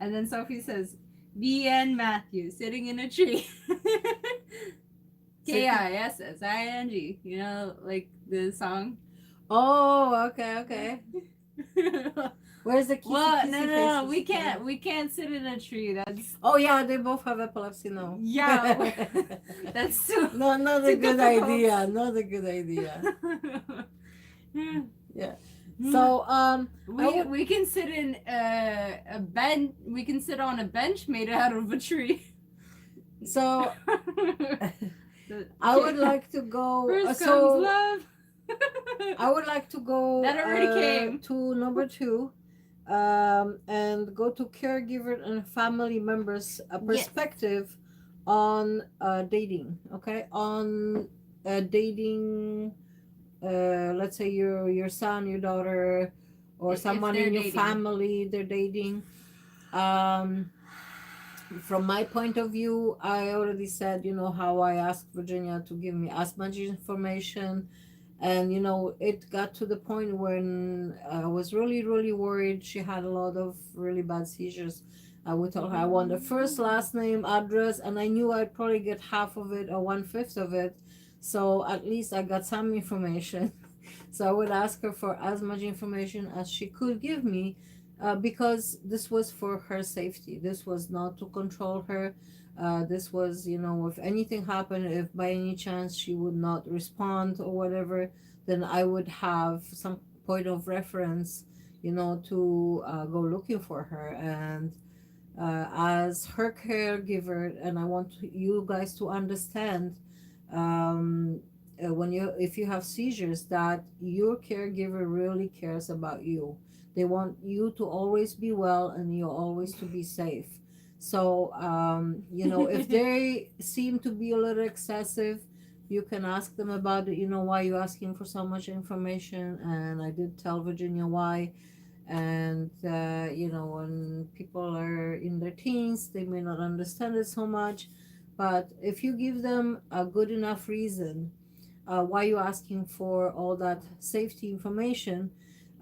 [SPEAKER 2] And then Sophie says, BN Matthew sitting in a tree. KISSING. You know, like the song.
[SPEAKER 1] Oh, okay. Where's the kissy
[SPEAKER 2] Well,
[SPEAKER 1] kissy
[SPEAKER 2] no,
[SPEAKER 1] faces?
[SPEAKER 2] we can't sit in a tree. That's
[SPEAKER 1] Oh yeah, they both have epilepsy now.
[SPEAKER 2] yeah. That's too
[SPEAKER 1] No, not a
[SPEAKER 2] too
[SPEAKER 1] good
[SPEAKER 2] difficult.
[SPEAKER 1] idea. Not a good idea. Yeah.
[SPEAKER 2] Hmm.
[SPEAKER 1] So
[SPEAKER 2] we can sit in a bench. We can sit on a bench made out of a tree.
[SPEAKER 1] so I would like to go.
[SPEAKER 2] First comes
[SPEAKER 1] So
[SPEAKER 2] love.
[SPEAKER 1] I would like to go
[SPEAKER 2] That already came.
[SPEAKER 1] to number 2, and go to caregiver and family members' perspective on dating. Okay, on dating. Let's say your son, your daughter, or
[SPEAKER 2] If
[SPEAKER 1] someone
[SPEAKER 2] they're
[SPEAKER 1] in your
[SPEAKER 2] dating.
[SPEAKER 1] family, they're dating. Um, from my point of view, I already said, how I asked Virginia to give me as much information. And, it got to the point when I was really, really worried. She had a lot of really bad seizures. I would tell her I want the first, last name, address, and I knew I'd probably get half of it or 1/5 of it. So at least I got some information. So I would ask her for as much information as she could give me, because this was for her safety. This was not to control her. This was, if anything happened, if by any chance she would not respond or whatever, then I would have some point of reference, to go looking for her. And as her caregiver, and I want you guys to understand, if you have seizures, that your caregiver really cares about you. They want you to always be well and you always to be safe. So if they seem to be a little excessive, you can ask them about it. Why you asking for so much information? And I did tell Virginia why. And when people are in their teens, they may not understand it so much. But if you give them a good enough reason why you're asking for all that safety information,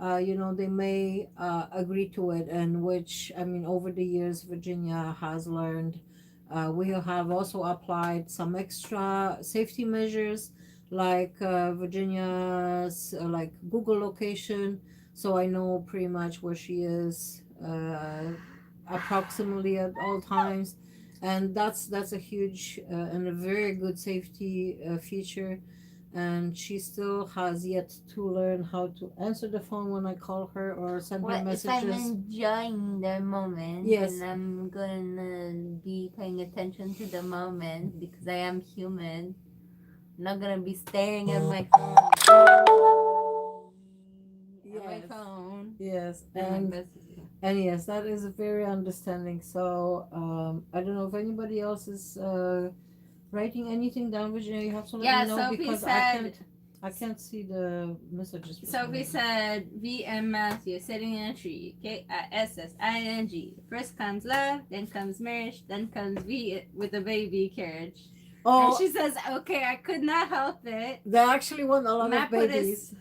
[SPEAKER 1] they may agree to it. And which, I mean, over the years, Virginia has learned. We have also applied some extra safety measures, like Virginia's like Google location, so I know pretty much where she is approximately at all times. And that's a huge and a very good safety feature. And she still has yet to learn how to answer the phone when I call her or send her
[SPEAKER 2] Well, if I'm
[SPEAKER 1] messages.
[SPEAKER 2] enjoying the moment,
[SPEAKER 1] Yes.
[SPEAKER 2] and I'm gonna be paying attention to the moment because I am human. I'm not gonna be staring at my phone. At my
[SPEAKER 1] Yes.
[SPEAKER 2] phone.
[SPEAKER 1] Yes,
[SPEAKER 2] And my
[SPEAKER 1] and
[SPEAKER 2] messages.
[SPEAKER 1] and yes, that is very understanding. So I don't know if anybody else is writing anything down, Virginia. You have to let me know,
[SPEAKER 2] Sophie
[SPEAKER 1] because
[SPEAKER 2] said.
[SPEAKER 1] I can't see the messages. for some
[SPEAKER 2] Sophie
[SPEAKER 1] reason.
[SPEAKER 2] said, V.M. Matthew sitting in a tree. Kissing. First comes love, then comes marriage, then comes V with a baby carriage.
[SPEAKER 1] Oh,
[SPEAKER 2] And she says, okay, I could not help it.
[SPEAKER 1] they actually want a lot
[SPEAKER 2] Matt
[SPEAKER 1] of
[SPEAKER 2] put
[SPEAKER 1] babies.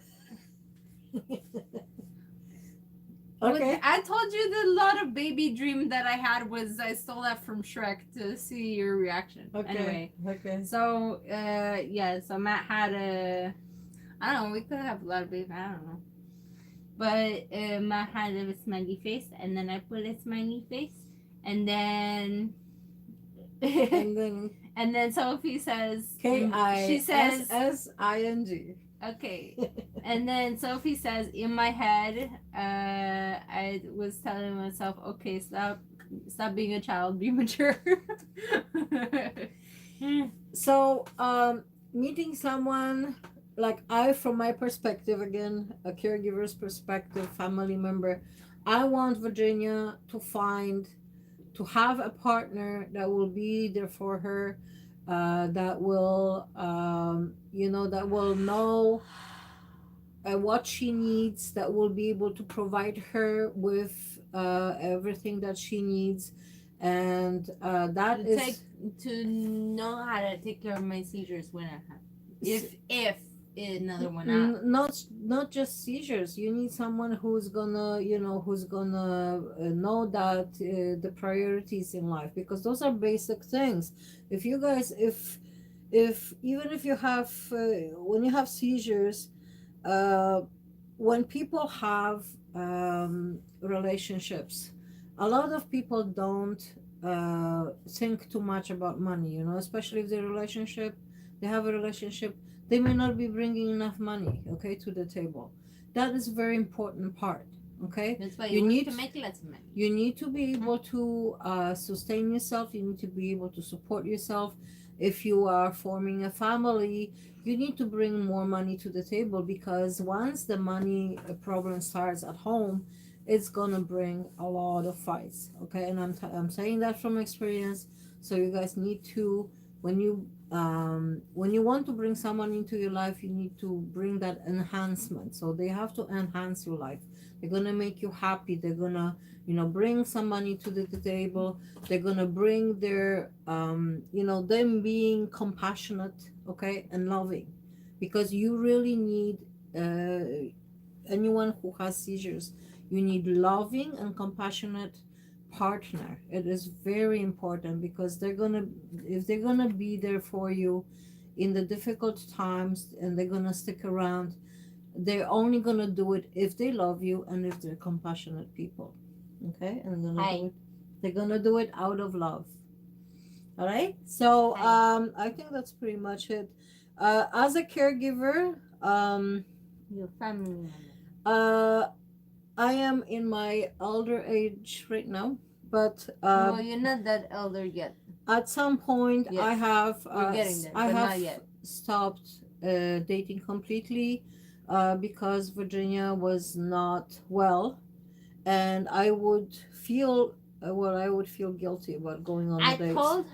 [SPEAKER 2] Well,
[SPEAKER 1] Okay.
[SPEAKER 2] I told you the lot of baby dream that I had was I stole that from Shrek to see your reaction.
[SPEAKER 1] Okay.
[SPEAKER 2] Anyway,
[SPEAKER 1] Okay.
[SPEAKER 2] so so Matt had I don't know, we could have a lot of babies, I don't know. But Matt had a smiley face, and then I put a smiley face, and then
[SPEAKER 1] And then
[SPEAKER 2] and then Sophie says
[SPEAKER 1] She
[SPEAKER 2] says
[SPEAKER 1] KISSING.
[SPEAKER 2] okay. And then Sophie says, in my head, I was telling myself, okay, stop being a child, be mature.
[SPEAKER 1] So, meeting someone like from my perspective, again, a caregiver's perspective, family member, I want Virginia to have a partner that will be there for her, that will, that will know what she needs, that will be able to provide her with everything that she needs. And that is
[SPEAKER 2] to know how to take care of my seizures when I have, if another one out.
[SPEAKER 1] not just seizures. You need someone who's gonna know that the priorities in life, because those are basic things. If you guys if even if you have when you have seizures, when people have relationships, a lot of people don't think too much about money, you know, especially if they have a relationship, they may not be bringing enough money, okay, to the table. That is a very important part, okay?
[SPEAKER 2] That's why
[SPEAKER 1] You
[SPEAKER 2] you work
[SPEAKER 1] need
[SPEAKER 2] to make lots of money.
[SPEAKER 1] you need to be able to sustain yourself. You need to be able to support yourself. If you are forming a family, you need to bring more money to the table, because once the money problem starts at home, it's gonna bring a lot of fights. Okay, and I'm saying that from experience. So you guys need to, when you want to bring someone into your life, you need to bring that enhancement. So they have to enhance your life. They're gonna make you happy. They're gonna, bring some money to the table. They're gonna bring their, them being compassionate, okay, and loving, because you really need, anyone who has seizures, you need loving and compassionate partner. It is very important, because if they're gonna be there for you in the difficult times, and they're gonna stick around, they're only gonna do it if they love you and if they're compassionate people. Okay, and they're gonna do it out of love. All right. So I think that's pretty much it. As a caregiver,
[SPEAKER 2] Your family member.
[SPEAKER 1] uh, I am in my elder age right now, but
[SPEAKER 2] No, you're not that elder yet.
[SPEAKER 1] at some point
[SPEAKER 2] Yes.
[SPEAKER 1] I have
[SPEAKER 2] You're getting there,
[SPEAKER 1] I
[SPEAKER 2] but
[SPEAKER 1] have
[SPEAKER 2] not yet.
[SPEAKER 1] stopped dating completely, because Virginia was not well, and I would feel I would feel guilty about going on
[SPEAKER 2] I
[SPEAKER 1] dates.
[SPEAKER 2] told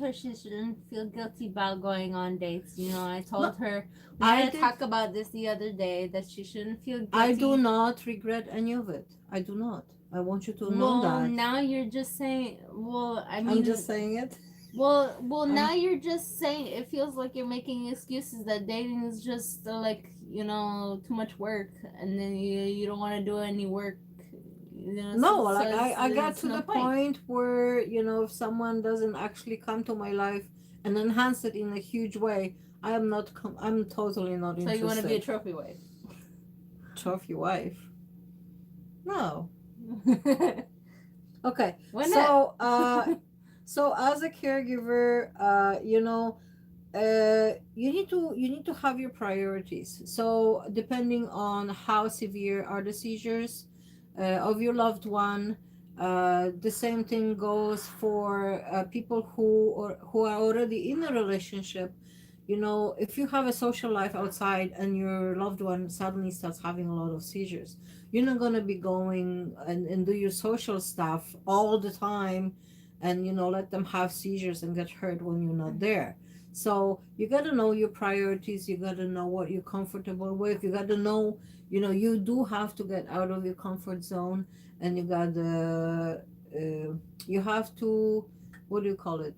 [SPEAKER 2] her she shouldn't feel guilty about going on dates. You know, I told her we
[SPEAKER 1] I
[SPEAKER 2] had to
[SPEAKER 1] did-
[SPEAKER 2] talk about this the other day, that she shouldn't feel guilty.
[SPEAKER 1] I do not regret any of it. I do not. I want you to know
[SPEAKER 2] Well,
[SPEAKER 1] that.
[SPEAKER 2] now you're just saying. Well, I mean,
[SPEAKER 1] I'm just saying it.
[SPEAKER 2] Well, now you're just saying, it feels like you're making excuses that dating is just like, too much work, and then you don't want to do any work.
[SPEAKER 1] No, like I got
[SPEAKER 2] it's
[SPEAKER 1] to
[SPEAKER 2] no
[SPEAKER 1] the
[SPEAKER 2] point.
[SPEAKER 1] point where, if someone doesn't actually come to my life and enhance it in a huge way, I'm totally not
[SPEAKER 2] So
[SPEAKER 1] interested.
[SPEAKER 2] you want to be a trophy wife?
[SPEAKER 1] Trophy wife? No. Okay.
[SPEAKER 2] Why not?
[SPEAKER 1] So as a caregiver, you need to have your priorities. So depending on how severe are the seizures of your loved one, the same thing goes for people who are already in a relationship. If you have a social life outside and your loved one suddenly starts having a lot of seizures, you're not going to be going and do your social stuff all the time, and let them have seizures and get hurt when you're not there. So you got to know your priorities. You got to know what you're comfortable with. You got to know, you do have to get out of your comfort zone, and you have to, what do you call it?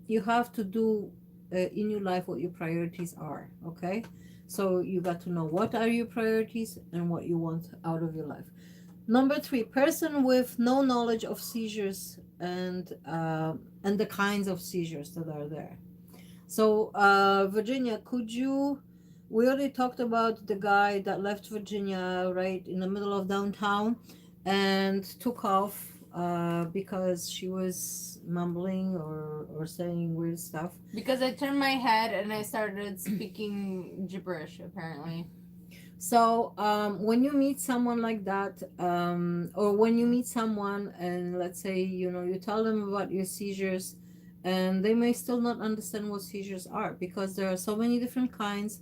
[SPEAKER 1] You have to do in your life what your priorities are. Okay, so you got to know what are your priorities and what you want out of your life. Number 3, person with no knowledge of seizures and the kinds of seizures that are there. So, Virginia, we already talked about the guy that left Virginia right in the middle of downtown and took off because she was mumbling or saying weird stuff.
[SPEAKER 2] Because I turned my head and I started speaking gibberish, apparently.
[SPEAKER 1] So when you meet someone like that, or when you meet someone and let's say, you tell them about your seizures, and they may still not understand what seizures are, because there are so many different kinds.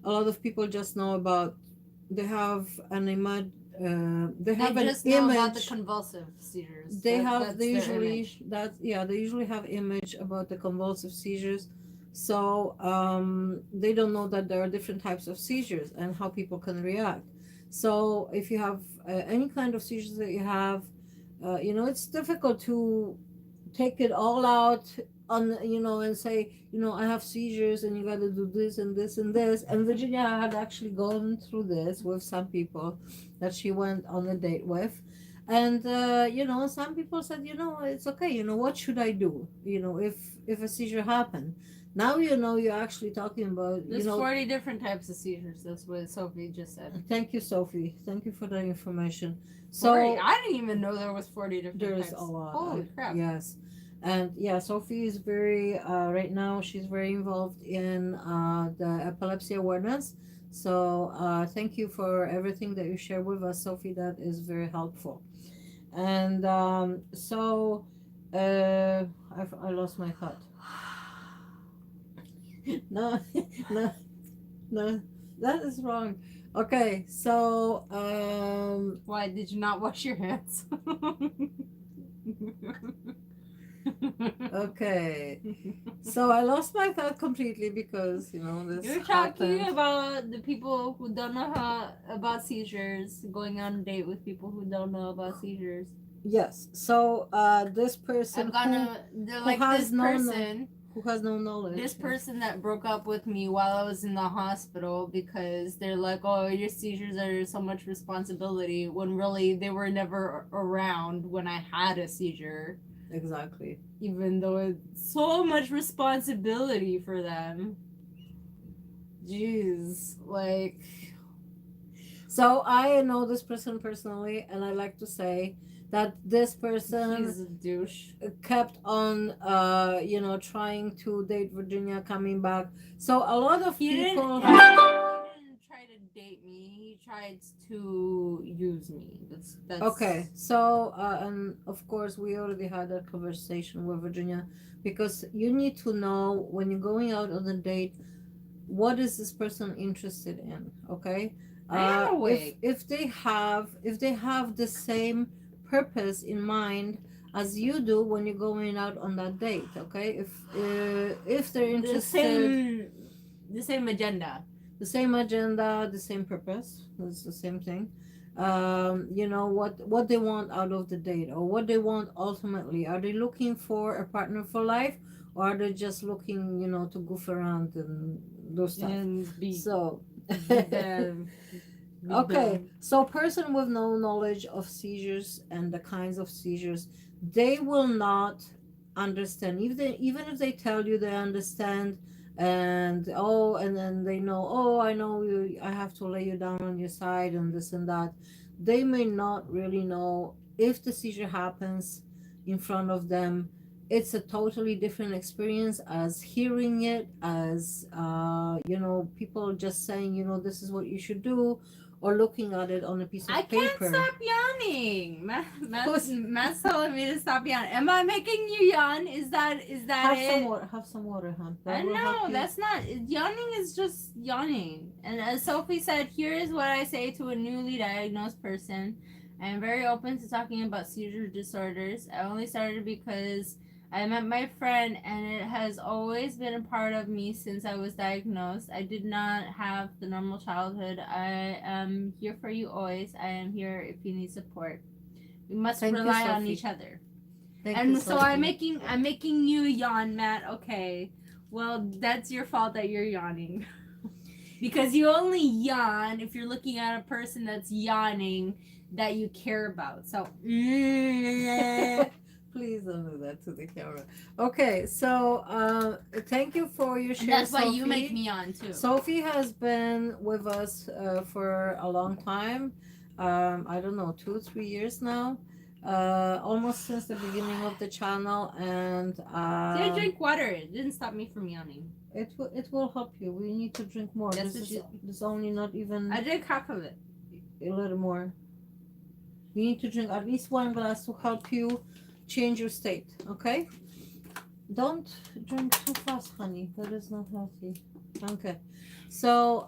[SPEAKER 1] A lot of people just know about, they have an image, they have an
[SPEAKER 2] just know
[SPEAKER 1] image.
[SPEAKER 2] about the convulsive seizures.
[SPEAKER 1] They usually have image about the convulsive seizures. So they don't know that there are different types of seizures and how people can react. So if you have any kind of seizures that you have, it's difficult to take it all out on, and say, I have seizures and you got to do this and this and this. And Virginia had actually gone through this with some people that she went on a date with. And some people said, it's okay, what should I do, if a seizure happened? Now you know you're actually talking about,
[SPEAKER 2] There's 40 different types of seizures. That's what Sophie just said.
[SPEAKER 1] Thank you, Sophie. Thank you for that information.
[SPEAKER 2] 40?
[SPEAKER 1] So
[SPEAKER 2] I didn't even know there was 40 different
[SPEAKER 1] there's
[SPEAKER 2] types.
[SPEAKER 1] a lot.
[SPEAKER 2] Holy crap.
[SPEAKER 1] Yes. And yeah, Sophie is very, right now, she's very involved in the epilepsy awareness. So thank you for everything that you share with us, Sophie. That is very helpful. And I lost my thought. No, no, no, that is wrong. Okay, so
[SPEAKER 2] Why did you not wash your hands?
[SPEAKER 1] okay, so I lost my thought completely because this
[SPEAKER 2] You're talking
[SPEAKER 1] happened.
[SPEAKER 2] about the people who don't know about seizures, going on a date with people who don't know about seizures.
[SPEAKER 1] Yes, so this person
[SPEAKER 2] I've gone to like
[SPEAKER 1] has
[SPEAKER 2] this
[SPEAKER 1] no
[SPEAKER 2] person.
[SPEAKER 1] who has no knowledge.
[SPEAKER 2] This person that broke up with me while I was in the hospital because they're like, oh, your seizures are so much responsibility, when really they were never around when I had a seizure.
[SPEAKER 1] Exactly.
[SPEAKER 2] Even though it's so much responsibility for them. Jeez. Like.
[SPEAKER 1] So I know this person personally, and I like to say that this person
[SPEAKER 2] He's a douche.
[SPEAKER 1] kept on trying to date Virginia, coming back. So a lot of
[SPEAKER 2] He
[SPEAKER 1] people
[SPEAKER 2] didn't try to date me. He tried to use me. That's
[SPEAKER 1] okay, so and of course we already had that conversation with Virginia, because you need to know when you're going out on a date, what is this person interested in. Okay,
[SPEAKER 2] I am awake.
[SPEAKER 1] if they have the same purpose in mind as you do when you're going out on that date. Okay, if they're interested,
[SPEAKER 2] the same agenda.
[SPEAKER 1] the same agenda, the same purpose, it's the same thing. What they want out of the date, or what they want ultimately. Are they looking for a partner for life, or are they just looking to goof around and do stuff?
[SPEAKER 2] And be
[SPEAKER 1] So
[SPEAKER 2] bad.
[SPEAKER 1] okay, so person with no knowledge of seizures and the kinds of seizures, they will not understand. Even if they tell you they understand, and then they know, oh, I know you, I have to lay you down on your side and this and that. They may not really know if the seizure happens in front of them. It's a totally different experience as hearing it, as people just saying, this is what you should do, or looking at it on a piece of
[SPEAKER 2] I
[SPEAKER 1] paper.
[SPEAKER 2] can't stop yawning. Matt's telling me to stop yawning. Am I making you yawn? Is that
[SPEAKER 1] Have
[SPEAKER 2] it?
[SPEAKER 1] some water. Have some water, hon.
[SPEAKER 2] I know that's not yawning. Is just yawning. And as Sophie said, here is what I say to a newly diagnosed person. I am very open to talking about seizure disorders. I only started because I met my friend, and it has always been a part of me since I was diagnosed. I did not have the normal childhood. I am here for you always. I am here if you need support. We must rely on each other. And so I'm making you yawn, Matt. Okay. Well, that's your fault that you're yawning. Because you only yawn if you're looking at a person that's yawning that you care about. So
[SPEAKER 1] please don't do that to the camera. Okay, so thank you for your share.
[SPEAKER 2] And that's why
[SPEAKER 1] Sophie.
[SPEAKER 2] you make me yawn too.
[SPEAKER 1] Sophie has been with us for a long time. I don't know, 2-3 years now. Almost since the beginning of the channel, and
[SPEAKER 2] See, I drink water. It didn't stop me from yawning.
[SPEAKER 1] it will help you. We need to drink more.
[SPEAKER 2] That's
[SPEAKER 1] This is only not even
[SPEAKER 2] I drank half of it.
[SPEAKER 1] a little more. You need to drink at least 1 glass to help you change your state. Okay? Don't drink too fast, honey. That is not healthy. Okay. So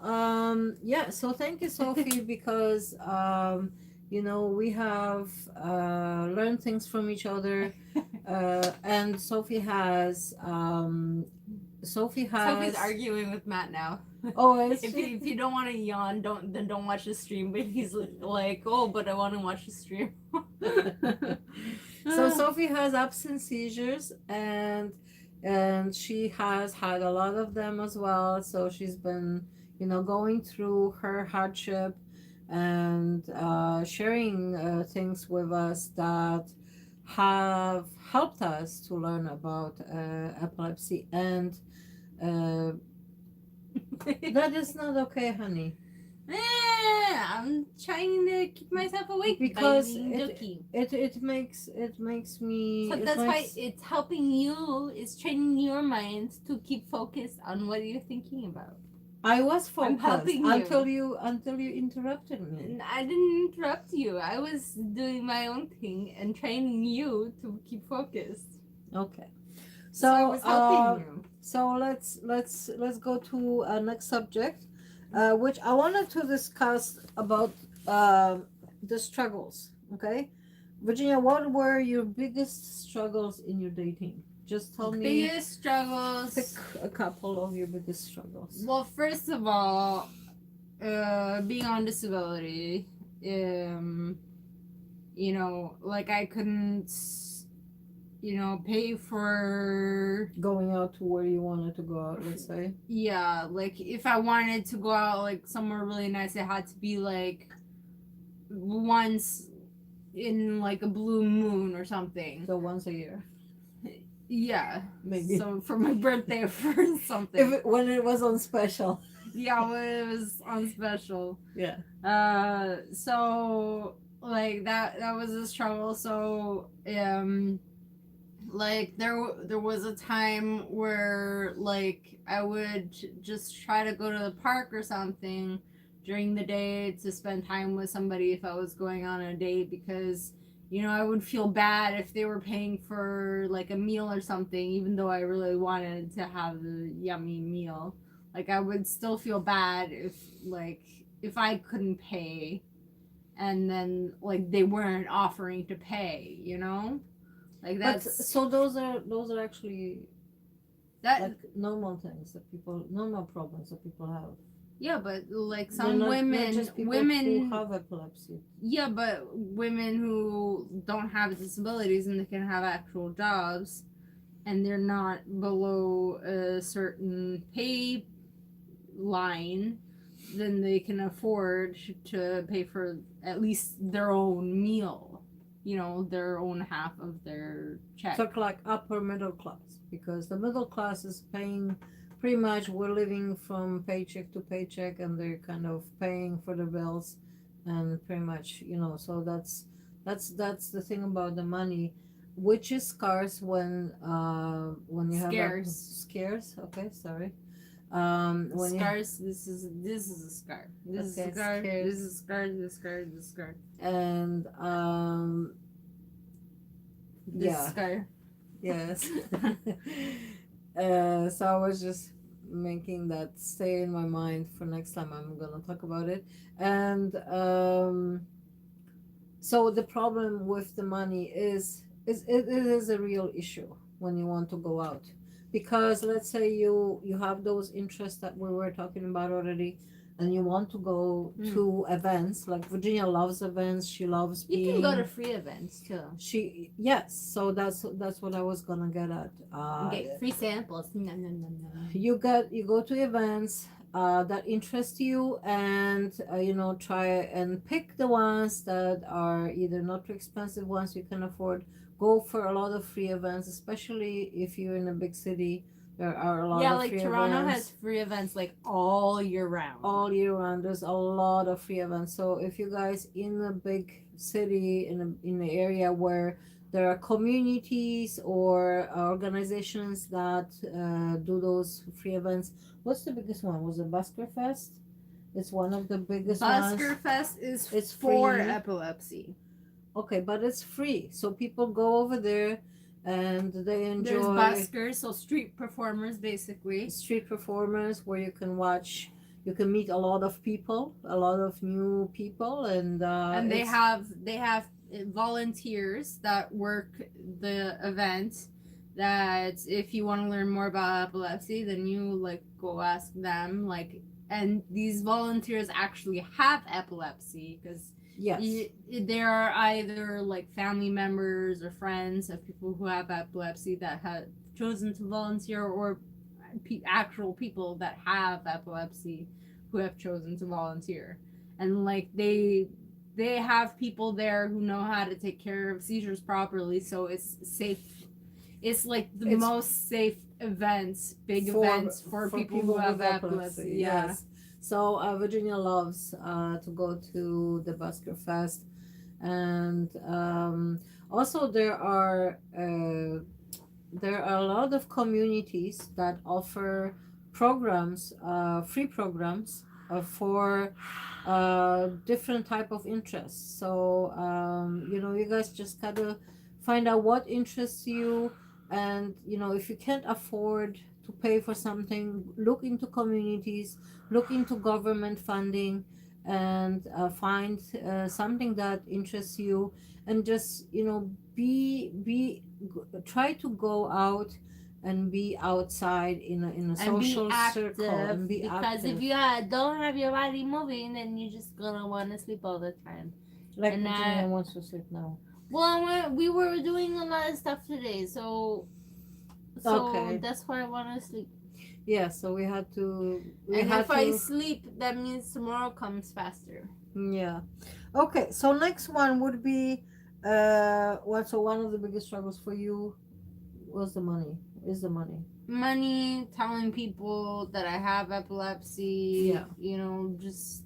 [SPEAKER 1] yeah. So thank you, Sophie, because we have learned things from each other, and Sophie's
[SPEAKER 2] arguing with Matt now.
[SPEAKER 1] Oh,
[SPEAKER 2] if you don't want to yawn, don't watch the stream. But he's like, oh, but I want to watch the stream.
[SPEAKER 1] So Sophie has absence seizures, and she has had a lot of them as well. So she's been going through her hardship and sharing things with us that have helped us to learn about epilepsy and Uh, that is not okay, honey.
[SPEAKER 2] I'm trying to keep myself awake
[SPEAKER 1] Because
[SPEAKER 2] by being jokey.
[SPEAKER 1] it makes me.
[SPEAKER 2] So
[SPEAKER 1] it
[SPEAKER 2] that's why
[SPEAKER 1] makes,
[SPEAKER 2] it's helping you. It's training your mind to keep focused on what you're thinking about.
[SPEAKER 1] I was
[SPEAKER 2] I'm
[SPEAKER 1] focused
[SPEAKER 2] helping you.
[SPEAKER 1] until you interrupted me.
[SPEAKER 2] And I didn't interrupt you. I was doing my own thing and training you to keep focused.
[SPEAKER 1] Okay.
[SPEAKER 2] I was helping you.
[SPEAKER 1] So let's go to next subject, which I wanted to discuss about the struggles. Okay, Virginia, what were your biggest struggles in your dating? Just tell me.
[SPEAKER 2] Biggest struggles.
[SPEAKER 1] Pick a couple of your biggest struggles.
[SPEAKER 2] Well, first of all, being on disability, you know, like I couldn't, you know, pay for,
[SPEAKER 1] Going out to where you wanted to go out, let's say.
[SPEAKER 2] yeah, like if I wanted to go out like somewhere really nice, it had to be like once in like a blue moon or something.
[SPEAKER 1] So once a year,
[SPEAKER 2] Yeah,
[SPEAKER 1] maybe.
[SPEAKER 2] so for my birthday or for something.
[SPEAKER 1] When it was on special.
[SPEAKER 2] Yeah, when it was on special.
[SPEAKER 1] Yeah.
[SPEAKER 2] So like that was a struggle. So like there was a time where like I would just try to go to the park or something during the day to spend time with somebody if I was going on a date, because you know I would feel bad if they were paying for like a meal or something, even though I really wanted to have a yummy meal. Like I would still feel bad if I couldn't pay, and then like they weren't offering to pay, you know? Like
[SPEAKER 1] But
[SPEAKER 2] that's
[SPEAKER 1] so those are actually
[SPEAKER 2] that
[SPEAKER 1] like normal things that normal problems that people have.
[SPEAKER 2] yeah, but like
[SPEAKER 1] They're
[SPEAKER 2] some
[SPEAKER 1] not
[SPEAKER 2] women
[SPEAKER 1] just people
[SPEAKER 2] women
[SPEAKER 1] who have epilepsy.
[SPEAKER 2] yeah, but women who don't have disabilities and they can have actual jobs and they're not below a certain pay line, then they can afford to pay for at least their own meal, you know, their own half of their check.
[SPEAKER 1] So like upper middle class, because the middle class is paying pretty much, we're living from paycheck to paycheck and they're kind of paying for the bills and pretty much, you know, so that's the thing about the money, which is scarce when you have scarce. Okay, sorry. When
[SPEAKER 2] Scars. This is a scar. This is a scar. This is a scar. This is a scar. This is a scar.
[SPEAKER 1] And
[SPEAKER 2] This scar.
[SPEAKER 1] Yes. So I was just making that stay in my mind for next time I'm gonna talk about it. And so the problem with the money is it is a real issue when you want to go out, because let's say you have those interests that we were talking about already, and you want to go to events. Like Virginia loves events. She loves being.
[SPEAKER 2] You can go to free events too.
[SPEAKER 1] Yes. So that's what I was gonna get at.
[SPEAKER 2] Get free samples. No.
[SPEAKER 1] You go to events that interest you, and you know, try and pick the ones that are either not too expensive ones you can afford. Go for a lot of free events, especially if you're in a big city. There are a lot of free events. Yeah, like
[SPEAKER 2] Toronto has free events like all year round.
[SPEAKER 1] All year round, there's a lot of free events. So if you guys in a big city, in the area where there are communities or organizations that do those free events, what's the biggest one? Was it Busker Fest? It's one of the biggest ones.
[SPEAKER 2] Busker Fest is
[SPEAKER 1] It's
[SPEAKER 2] for
[SPEAKER 1] free.
[SPEAKER 2] Epilepsy.
[SPEAKER 1] Okay, but it's free, so people go over there and they enjoy.
[SPEAKER 2] There's buskers, so street performers, basically.
[SPEAKER 1] Street performers where you can watch, you can meet a lot of people, a lot of new people, and
[SPEAKER 2] they have volunteers that work the event. That if you want to learn more about epilepsy, then you like go ask them. Like, and these volunteers actually have epilepsy, because
[SPEAKER 1] yes,
[SPEAKER 2] they are either like family members or friends of people who have epilepsy that have chosen to volunteer, or actual people that have epilepsy who have chosen to volunteer. And like they have people there who know how to take care of seizures properly, so it's safe. It's like the most safe events, big
[SPEAKER 1] for
[SPEAKER 2] events for people who have
[SPEAKER 1] with
[SPEAKER 2] epilepsy. Yeah.
[SPEAKER 1] Yes. So Virginia loves to go to the Busker Fest, and also there are a lot of communities that offer programs, free programs for different type of interests. So you guys just gotta find out what interests you, and if you can't afford to pay for something, look into communities, look into government funding, and find something that interests you, and just try to go out and be outside in a
[SPEAKER 2] And be
[SPEAKER 1] social circle
[SPEAKER 2] active,
[SPEAKER 1] and be
[SPEAKER 2] because
[SPEAKER 1] active.
[SPEAKER 2] if you don't have your body moving, then you're just gonna want to sleep all the time.
[SPEAKER 1] Like
[SPEAKER 2] and
[SPEAKER 1] Virginia wants to sleep now.
[SPEAKER 2] Well, we were doing a lot of stuff today, so
[SPEAKER 1] Okay.
[SPEAKER 2] that's why I want to sleep.
[SPEAKER 1] Yeah, so we had to.
[SPEAKER 2] And if I sleep, that means tomorrow comes faster.
[SPEAKER 1] Yeah. Okay, so next one would be so one of the biggest struggles for you was the money. Is the money.
[SPEAKER 2] Money, telling people that I have epilepsy.
[SPEAKER 1] Yeah.
[SPEAKER 2] Just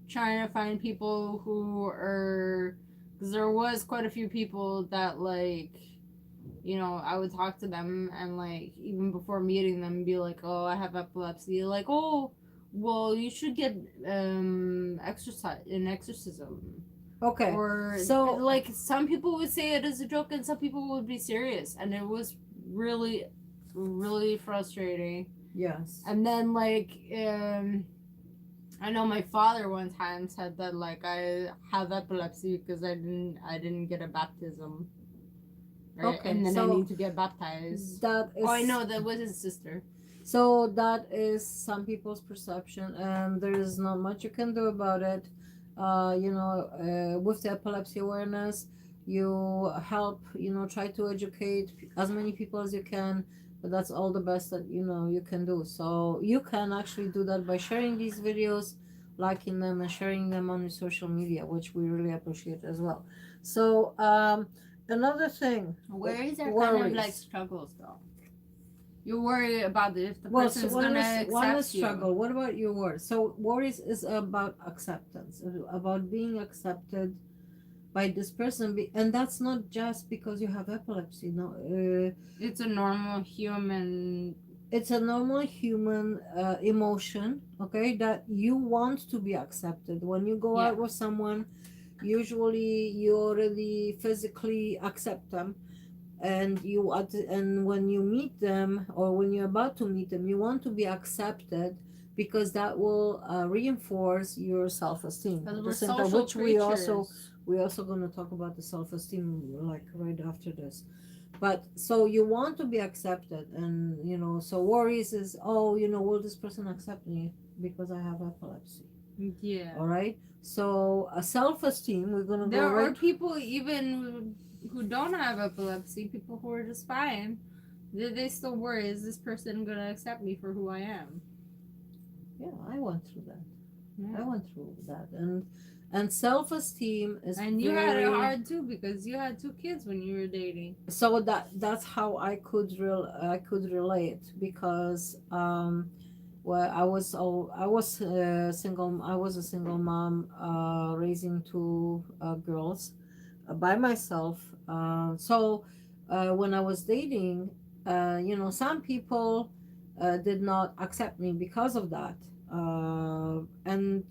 [SPEAKER 2] trying to find people who are, because there was quite a few people that I would talk to them, and even before meeting them, be like, oh, I have epilepsy. Like, oh, well, you should get exorcism.
[SPEAKER 1] Okay.
[SPEAKER 2] Or
[SPEAKER 1] so
[SPEAKER 2] some people would say it as a joke, and some people would be serious, and it was really, really frustrating.
[SPEAKER 1] Yes.
[SPEAKER 2] And then I know my father one time said that I have epilepsy because I didn't get a baptism. Right?
[SPEAKER 1] Okay,
[SPEAKER 2] And then I
[SPEAKER 1] so
[SPEAKER 2] need to get baptized.
[SPEAKER 1] that is.
[SPEAKER 2] Oh, I know, that was his sister.
[SPEAKER 1] So that is some people's perception, and there is not much you can do about it. With the epilepsy awareness, you help, try to educate as many people as you can, but that's all the best that you can do. So you can actually do that by sharing these videos, liking them, and sharing them on your social media, which we really appreciate as well. So another thing,
[SPEAKER 2] Worries are
[SPEAKER 1] worries.
[SPEAKER 2] kind of like struggles, though. You worry about if the
[SPEAKER 1] Well,
[SPEAKER 2] person's
[SPEAKER 1] so
[SPEAKER 2] gonna accept
[SPEAKER 1] one is
[SPEAKER 2] you.
[SPEAKER 1] struggle. What about your worries? So worries is about acceptance, about being accepted by this person, and that's not just because you have epilepsy. No,
[SPEAKER 2] It's a normal human.
[SPEAKER 1] it's a normal human emotion. Okay, that you want to be accepted. When you go out with someone, usually you already physically accept them, and when you meet them, or when you're about to meet them, you want to be accepted, because that will reinforce your self-esteem.
[SPEAKER 2] Because
[SPEAKER 1] At
[SPEAKER 2] we're
[SPEAKER 1] the same time,
[SPEAKER 2] social
[SPEAKER 1] which
[SPEAKER 2] creatures.
[SPEAKER 1] we're also going to talk about the self-esteem right after this. But so you want to be accepted, and so worries is, oh, will this person accept me because I have epilepsy?
[SPEAKER 2] Yeah.
[SPEAKER 1] All right. So self-esteem, we're going to
[SPEAKER 2] There
[SPEAKER 1] go
[SPEAKER 2] are people even who don't have epilepsy, people who are just fine. They still worry, is this person going to accept me for who I am?
[SPEAKER 1] Yeah, I went through that.
[SPEAKER 2] Yeah.
[SPEAKER 1] I went through that, and self-esteem is.
[SPEAKER 2] And you had it hard too, because you had 2 kids when you were dating.
[SPEAKER 1] So that's how I could relate, because well, I was single. I was a single mom, raising 2 girls by myself. So when I was dating, some people did not accept me because of that. And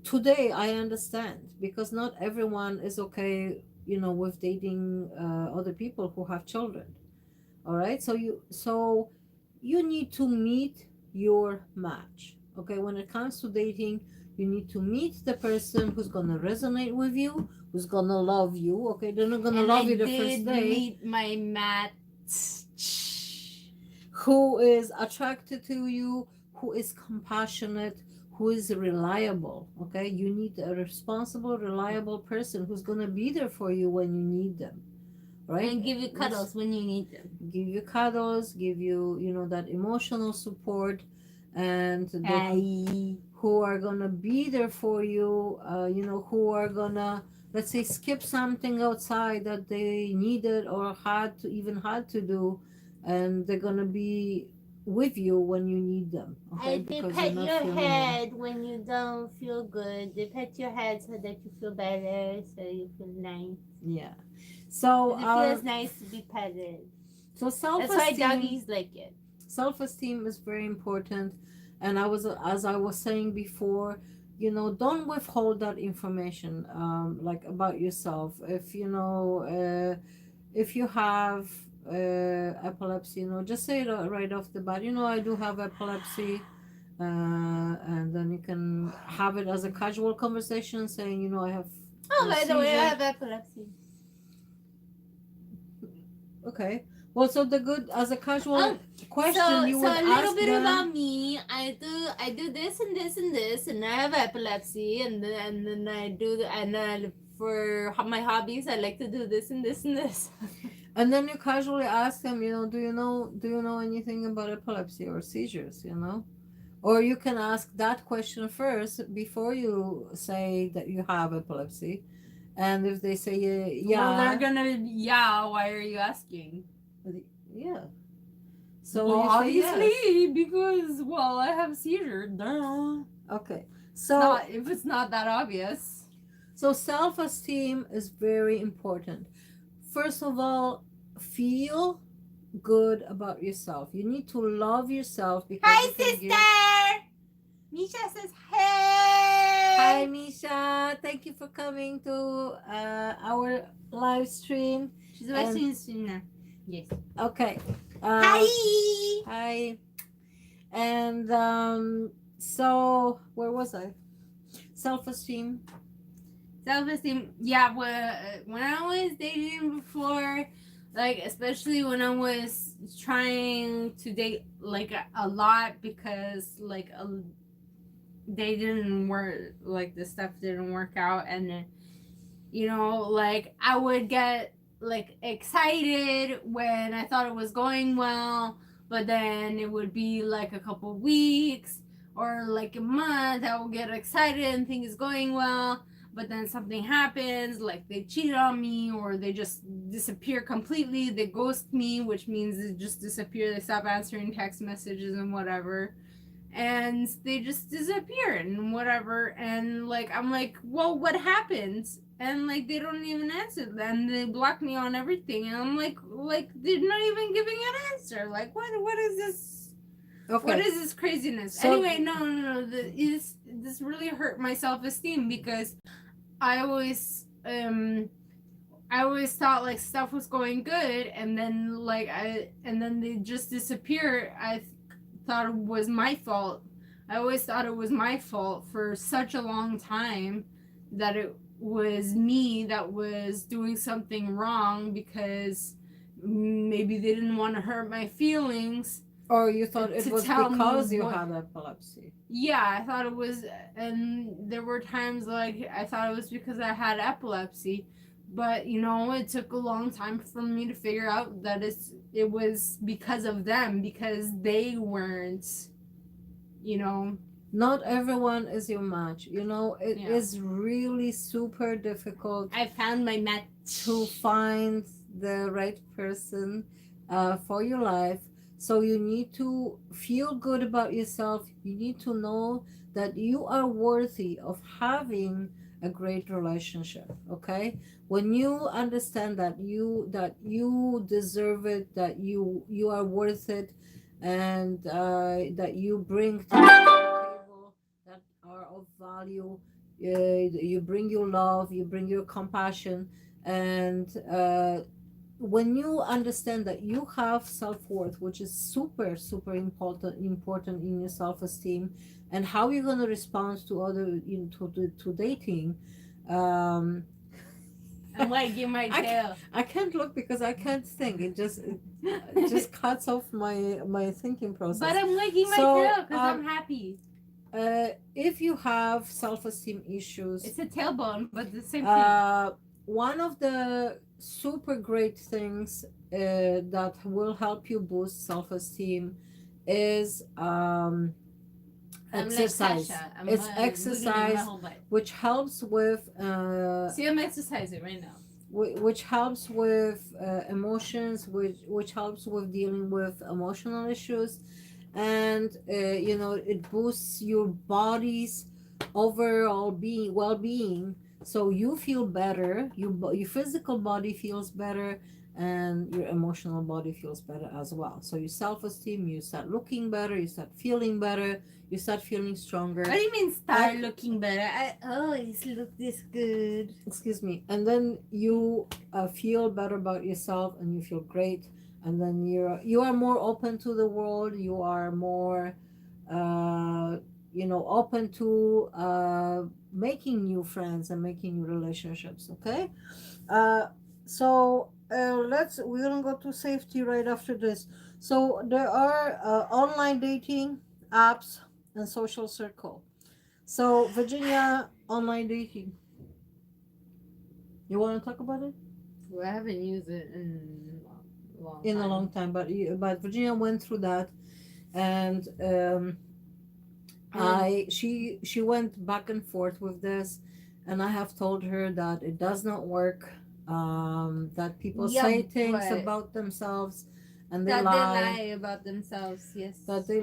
[SPEAKER 1] today I understand, because not everyone is okay, with dating other people who have children. All right, so you need to meet your match. Okay, when it comes to dating, you need to meet the person who's gonna resonate with you, who's gonna love you. Okay, they're not gonna love you the first day.
[SPEAKER 2] Meet my match.
[SPEAKER 1] Who is attracted to you, who is compassionate, who is reliable. Okay, you need a responsible, reliable person who's gonna be there for you when you need them, right?
[SPEAKER 2] And give you cuddles when you need them.
[SPEAKER 1] Give you cuddles, give you that emotional support, and who are gonna be there for you, who are gonna let's say, skip something outside that they needed or had to do, and they're gonna be with you when you need them. Okay,
[SPEAKER 2] They
[SPEAKER 1] because
[SPEAKER 2] pet
[SPEAKER 1] you're not
[SPEAKER 2] your
[SPEAKER 1] feeling well.
[SPEAKER 2] head when you don't feel good. They pet your head so that you feel better, so you feel nice.
[SPEAKER 1] Yeah. So
[SPEAKER 2] 'Cause it feels nice to be petted.
[SPEAKER 1] so
[SPEAKER 2] That's why
[SPEAKER 1] self-esteem
[SPEAKER 2] doggies like it.
[SPEAKER 1] self-esteem is very important, and as I was saying before, don't withhold that information, like about yourself. If if you have epilepsy, just say it right off the bat. I do have epilepsy, and then you can have it as a casual conversation, saying, I have
[SPEAKER 2] Oh, by the way, I
[SPEAKER 1] seizures.
[SPEAKER 2] have epilepsy.
[SPEAKER 1] Okay. Well, so the good as a casual question,
[SPEAKER 2] so
[SPEAKER 1] you
[SPEAKER 2] so
[SPEAKER 1] would
[SPEAKER 2] a little
[SPEAKER 1] ask
[SPEAKER 2] bit
[SPEAKER 1] them.
[SPEAKER 2] about me. I do this and this and this, and I have epilepsy, and then I do and then for my hobbies, I like to do this and this and this.
[SPEAKER 1] And then you casually ask them, do you know anything about epilepsy or seizures, Or you can ask that question first before you say that you have epilepsy. And if they say
[SPEAKER 2] Well, they're
[SPEAKER 1] yeah,
[SPEAKER 2] gonna why are you asking?
[SPEAKER 1] yeah. So
[SPEAKER 2] Well,
[SPEAKER 1] you say
[SPEAKER 2] obviously,
[SPEAKER 1] yes.
[SPEAKER 2] because I have seizure. Duh.
[SPEAKER 1] Okay.
[SPEAKER 2] Not if it's not that obvious.
[SPEAKER 1] So self-esteem is very important. First of all, feel good about yourself. You need to love yourself because
[SPEAKER 2] Hi,
[SPEAKER 1] you can
[SPEAKER 2] sister.
[SPEAKER 1] give.
[SPEAKER 2] Misha says hey.
[SPEAKER 1] Hi, Misha. Thank you for coming to our live stream.
[SPEAKER 2] She's watching stream now. Yes.
[SPEAKER 1] Okay.
[SPEAKER 2] Hi.
[SPEAKER 1] Hi. And so where was I? Self-esteem.
[SPEAKER 2] Self-esteem. Yeah. When I was dating before, like especially when I was trying to date like a lot because like they didn't work, like the stuff didn't work out, and then like I would get like excited when I thought it was going well, but then it would be like a couple weeks or like a month. I would get excited and think it's going well, but then something happens, like they cheat on me or they just disappear completely. They ghost me, which means they just disappear. They stop answering text messages and whatever, and they just disappear and whatever, and like I'm like, well, what happened? And like they don't even answer, and they block me on everything, and I'm like they're not even giving an answer. Like what is this?
[SPEAKER 1] Okay.
[SPEAKER 2] What is this craziness? So, anyway, no. This really hurt my self-esteem because I always thought like stuff was going good, and then they just disappear. I thought it was my fault. I always thought it was my fault for such a long time, that it was me that was doing something wrong because maybe they didn't want to hurt my feelings.
[SPEAKER 1] Or you thought it was because you had epilepsy.
[SPEAKER 2] Yeah, I thought it was, and there were times like I thought it was because I had epilepsy. But it took a long time for me to figure out that it was because of them, because they weren't,
[SPEAKER 1] Not everyone is your match. It is really super difficult.
[SPEAKER 2] I found my match.
[SPEAKER 1] To find the right person for your life. So you need to feel good about yourself. You need to know that you are worthy of having a great relationship. Okay, when you understand that you deserve it, that you are worth it, and that you bring to the table that are of value, you bring your love, you bring your compassion, and when you understand that you have self-worth, which is super super important in your self-esteem, and how you're going to respond to other to dating.
[SPEAKER 2] I'm wagging my tail.
[SPEAKER 1] I can't look because I can't think. It just cuts off my thinking process.
[SPEAKER 2] But I'm wagging my tail because I'm happy.
[SPEAKER 1] If you have self-esteem issues,
[SPEAKER 2] it's a tailbone, but the same thing.
[SPEAKER 1] One of the super great things that will help you boost self-esteem is
[SPEAKER 2] I'm like
[SPEAKER 1] exercise.
[SPEAKER 2] Sasha. I'm
[SPEAKER 1] It's
[SPEAKER 2] losing it my
[SPEAKER 1] exercise,
[SPEAKER 2] whole life.
[SPEAKER 1] which helps with
[SPEAKER 2] See, I'm exercising right now.
[SPEAKER 1] which helps with emotions, which helps with dealing with emotional issues, and it boosts your body's overall well-being, so you feel better, your physical body feels better, and your emotional body feels better as well. So your self-esteem, you start looking better, you start feeling better, you start feeling stronger.
[SPEAKER 2] What do you mean start looking better? I always look this good.
[SPEAKER 1] Excuse me. And then you feel better about yourself, and you feel great, and then you are more open to the world, you are more open to making new friends and making new relationships. Okay. We're gonna go to safety right after this. So there are online dating apps and social circle. So Virginia, online dating, you want to talk about it?
[SPEAKER 2] Well, I haven't used it in a long
[SPEAKER 1] In a
[SPEAKER 2] time.
[SPEAKER 1] long time, but Virginia went through that, and she went back and forth with this, and I have told her that it does not work. That people
[SPEAKER 2] Yeah,
[SPEAKER 1] say things
[SPEAKER 2] but
[SPEAKER 1] about themselves, and
[SPEAKER 2] that they lie about themselves. Yes.
[SPEAKER 1] That they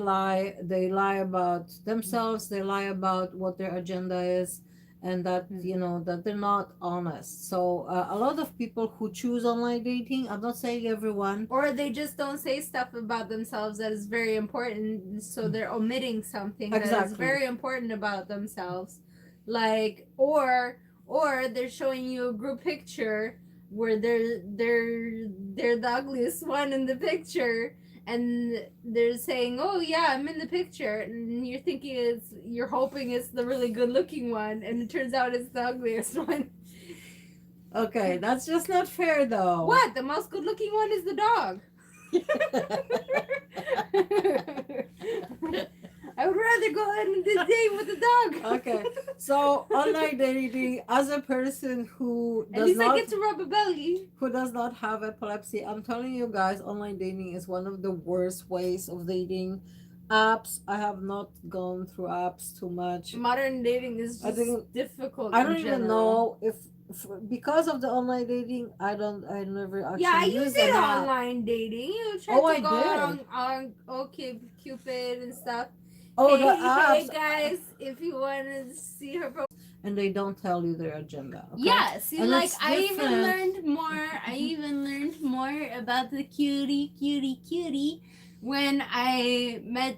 [SPEAKER 1] lie about themselves, they lie about what their agenda is, and that that they're not honest. So a lot of people who choose online dating, I'm not saying everyone,
[SPEAKER 2] Or they just don't say stuff about themselves that is very important, so they're omitting something that is
[SPEAKER 1] Exactly.
[SPEAKER 2] very important about themselves. Like, or they're showing you a group picture where they're the ugliest one in the picture, and they're saying, "Oh yeah, I'm in the picture," and you're hoping it's the really good looking one, and it turns out it's the ugliest one.
[SPEAKER 1] Okay, that's just not fair though.
[SPEAKER 2] What? The most good looking one is the dog. I would rather go on this date with the dog.
[SPEAKER 1] Okay, so online dating, as a person who
[SPEAKER 2] At
[SPEAKER 1] does
[SPEAKER 2] least I
[SPEAKER 1] not
[SPEAKER 2] get to rub a belly.
[SPEAKER 1] have epilepsy, I'm telling you guys, online dating is one of the worst ways of dating. Apps, I have not gone through apps too much.
[SPEAKER 2] Modern dating is
[SPEAKER 1] I
[SPEAKER 2] just
[SPEAKER 1] think
[SPEAKER 2] difficult.
[SPEAKER 1] I
[SPEAKER 2] in
[SPEAKER 1] don't even
[SPEAKER 2] general.
[SPEAKER 1] know if because of the online dating, I never actually
[SPEAKER 2] Yeah, I
[SPEAKER 1] used
[SPEAKER 2] use it
[SPEAKER 1] an app.
[SPEAKER 2] online dating. You try
[SPEAKER 1] Oh,
[SPEAKER 2] to
[SPEAKER 1] I
[SPEAKER 2] go out
[SPEAKER 1] did.
[SPEAKER 2] on okay Cupid and stuff.
[SPEAKER 1] Oh, the
[SPEAKER 2] Hey
[SPEAKER 1] apps,
[SPEAKER 2] guys, if you want to see her profile.
[SPEAKER 1] and they don't tell you their agenda. Okay?
[SPEAKER 2] Yeah, see,
[SPEAKER 1] And
[SPEAKER 2] like
[SPEAKER 1] it's
[SPEAKER 2] I even
[SPEAKER 1] different.
[SPEAKER 2] learned more. I even learned more about the cutie when I met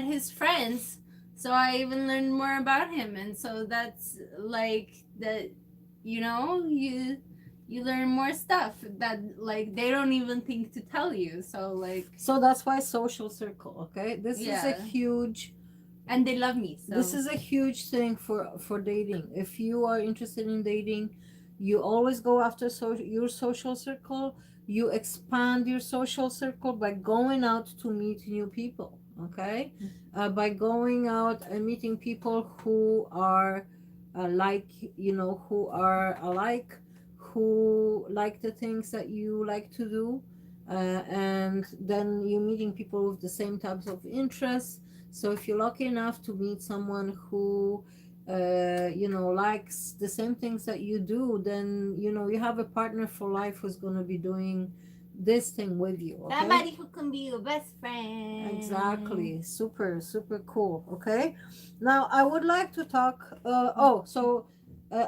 [SPEAKER 2] his friends. So I even learned more about him, and so that's like that. You learn more stuff that like they don't even think to tell you. So like
[SPEAKER 1] So that's why social circle. Okay, this is a
[SPEAKER 2] yeah,
[SPEAKER 1] huge.
[SPEAKER 2] and they love me. So
[SPEAKER 1] This is a huge thing for dating. If you are interested in dating, you always go after your social circle. You expand your social circle by going out to meet new people. Okay, by going out and meeting people who are like who are alike, who like the things that you like to do, and then you're meeting people with the same types of interests. So if you're lucky enough to meet someone who, likes the same things that you do, then you have a partner for life who's going to be doing this thing with you. Okay?
[SPEAKER 2] somebody who can be your best friend.
[SPEAKER 1] Exactly. Super, super cool. Okay. Now I would like to talk.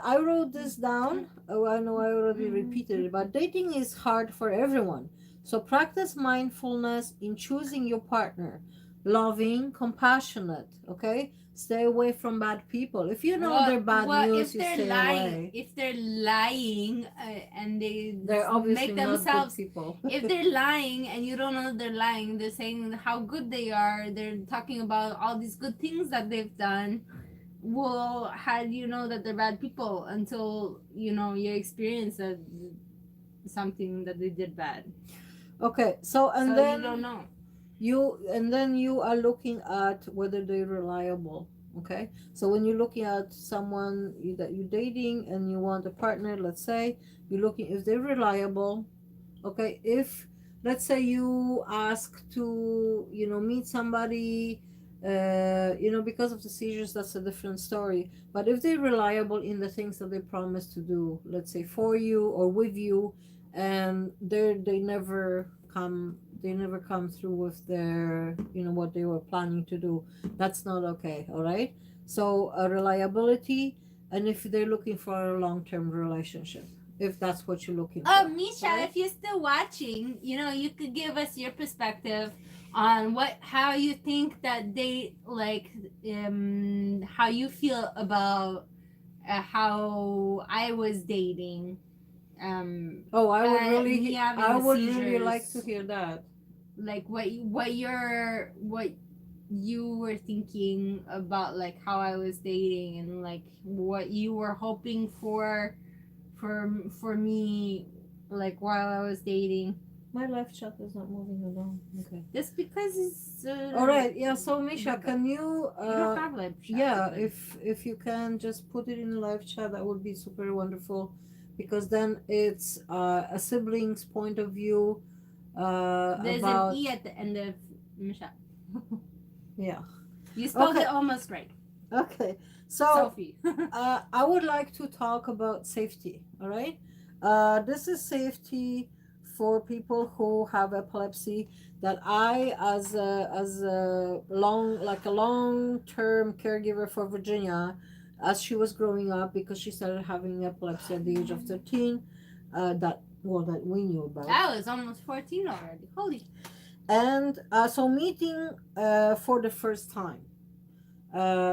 [SPEAKER 1] I wrote this down. Oh, I know I already repeated it, but dating is hard for everyone. So practice mindfulness in choosing your partner. Loving, compassionate. Okay. Stay away from bad people. If you know they're bad news,
[SPEAKER 2] if
[SPEAKER 1] you
[SPEAKER 2] they're
[SPEAKER 1] stay
[SPEAKER 2] lying,
[SPEAKER 1] away.
[SPEAKER 2] if they're lying and
[SPEAKER 1] They're obviously
[SPEAKER 2] make
[SPEAKER 1] not good
[SPEAKER 2] themselves,
[SPEAKER 1] people.
[SPEAKER 2] if they're lying and you don't know they're lying, they're saying how good they are. They're talking about all these good things that they've done. Well, how do you know that they're bad people until you experience something that they did bad?
[SPEAKER 1] Okay. So
[SPEAKER 2] So
[SPEAKER 1] then
[SPEAKER 2] you don't know.
[SPEAKER 1] you are looking at whether they're reliable. Okay, so when you're looking at someone that you're dating and you want a partner, let's say you're looking if they're reliable. Okay, if let's say you ask to meet somebody because of the seizures, that's a different story. But if they're reliable in the things that they promise to do, let's say for you or with you, and they never come through with their, what they were planning to do, that's not okay. All right. So reliability, and if they're looking for a long-term relationship, if that's what you're looking
[SPEAKER 2] Oh,
[SPEAKER 1] for.
[SPEAKER 2] Misha,
[SPEAKER 1] Right?
[SPEAKER 2] if you're still watching, you could give us your perspective on how you think that they like, how you feel about how I was dating,
[SPEAKER 1] Oh,
[SPEAKER 2] me having
[SPEAKER 1] I
[SPEAKER 2] the
[SPEAKER 1] would really like to
[SPEAKER 2] seizures,
[SPEAKER 1] hear that.
[SPEAKER 2] like what you were thinking about, like how I was dating, and like what you were hoping for me, like while I was dating.
[SPEAKER 1] My live chat is not moving along. Okay.
[SPEAKER 2] Just because it's
[SPEAKER 1] All right. Yeah. So Misha,
[SPEAKER 2] bigger.
[SPEAKER 1] can you?
[SPEAKER 2] You don't have live chat.
[SPEAKER 1] Yeah.
[SPEAKER 2] open.
[SPEAKER 1] If you can just put it in the live chat, that would be super wonderful, because then it's a sibling's point of view.
[SPEAKER 2] There's an
[SPEAKER 1] About
[SPEAKER 2] E at the end of Michelle.
[SPEAKER 1] yeah.
[SPEAKER 2] You spelled
[SPEAKER 1] Okay.
[SPEAKER 2] it almost right.
[SPEAKER 1] Okay. So
[SPEAKER 2] Sophie.
[SPEAKER 1] I would like to talk about safety. All right. This is safety for people who have epilepsy. That I, as a long term caregiver for Virginia, as she was growing up, because she started having epilepsy at the age of 13. That we knew about.
[SPEAKER 2] I was almost 14 already. Holy.
[SPEAKER 1] And so meeting for the first time.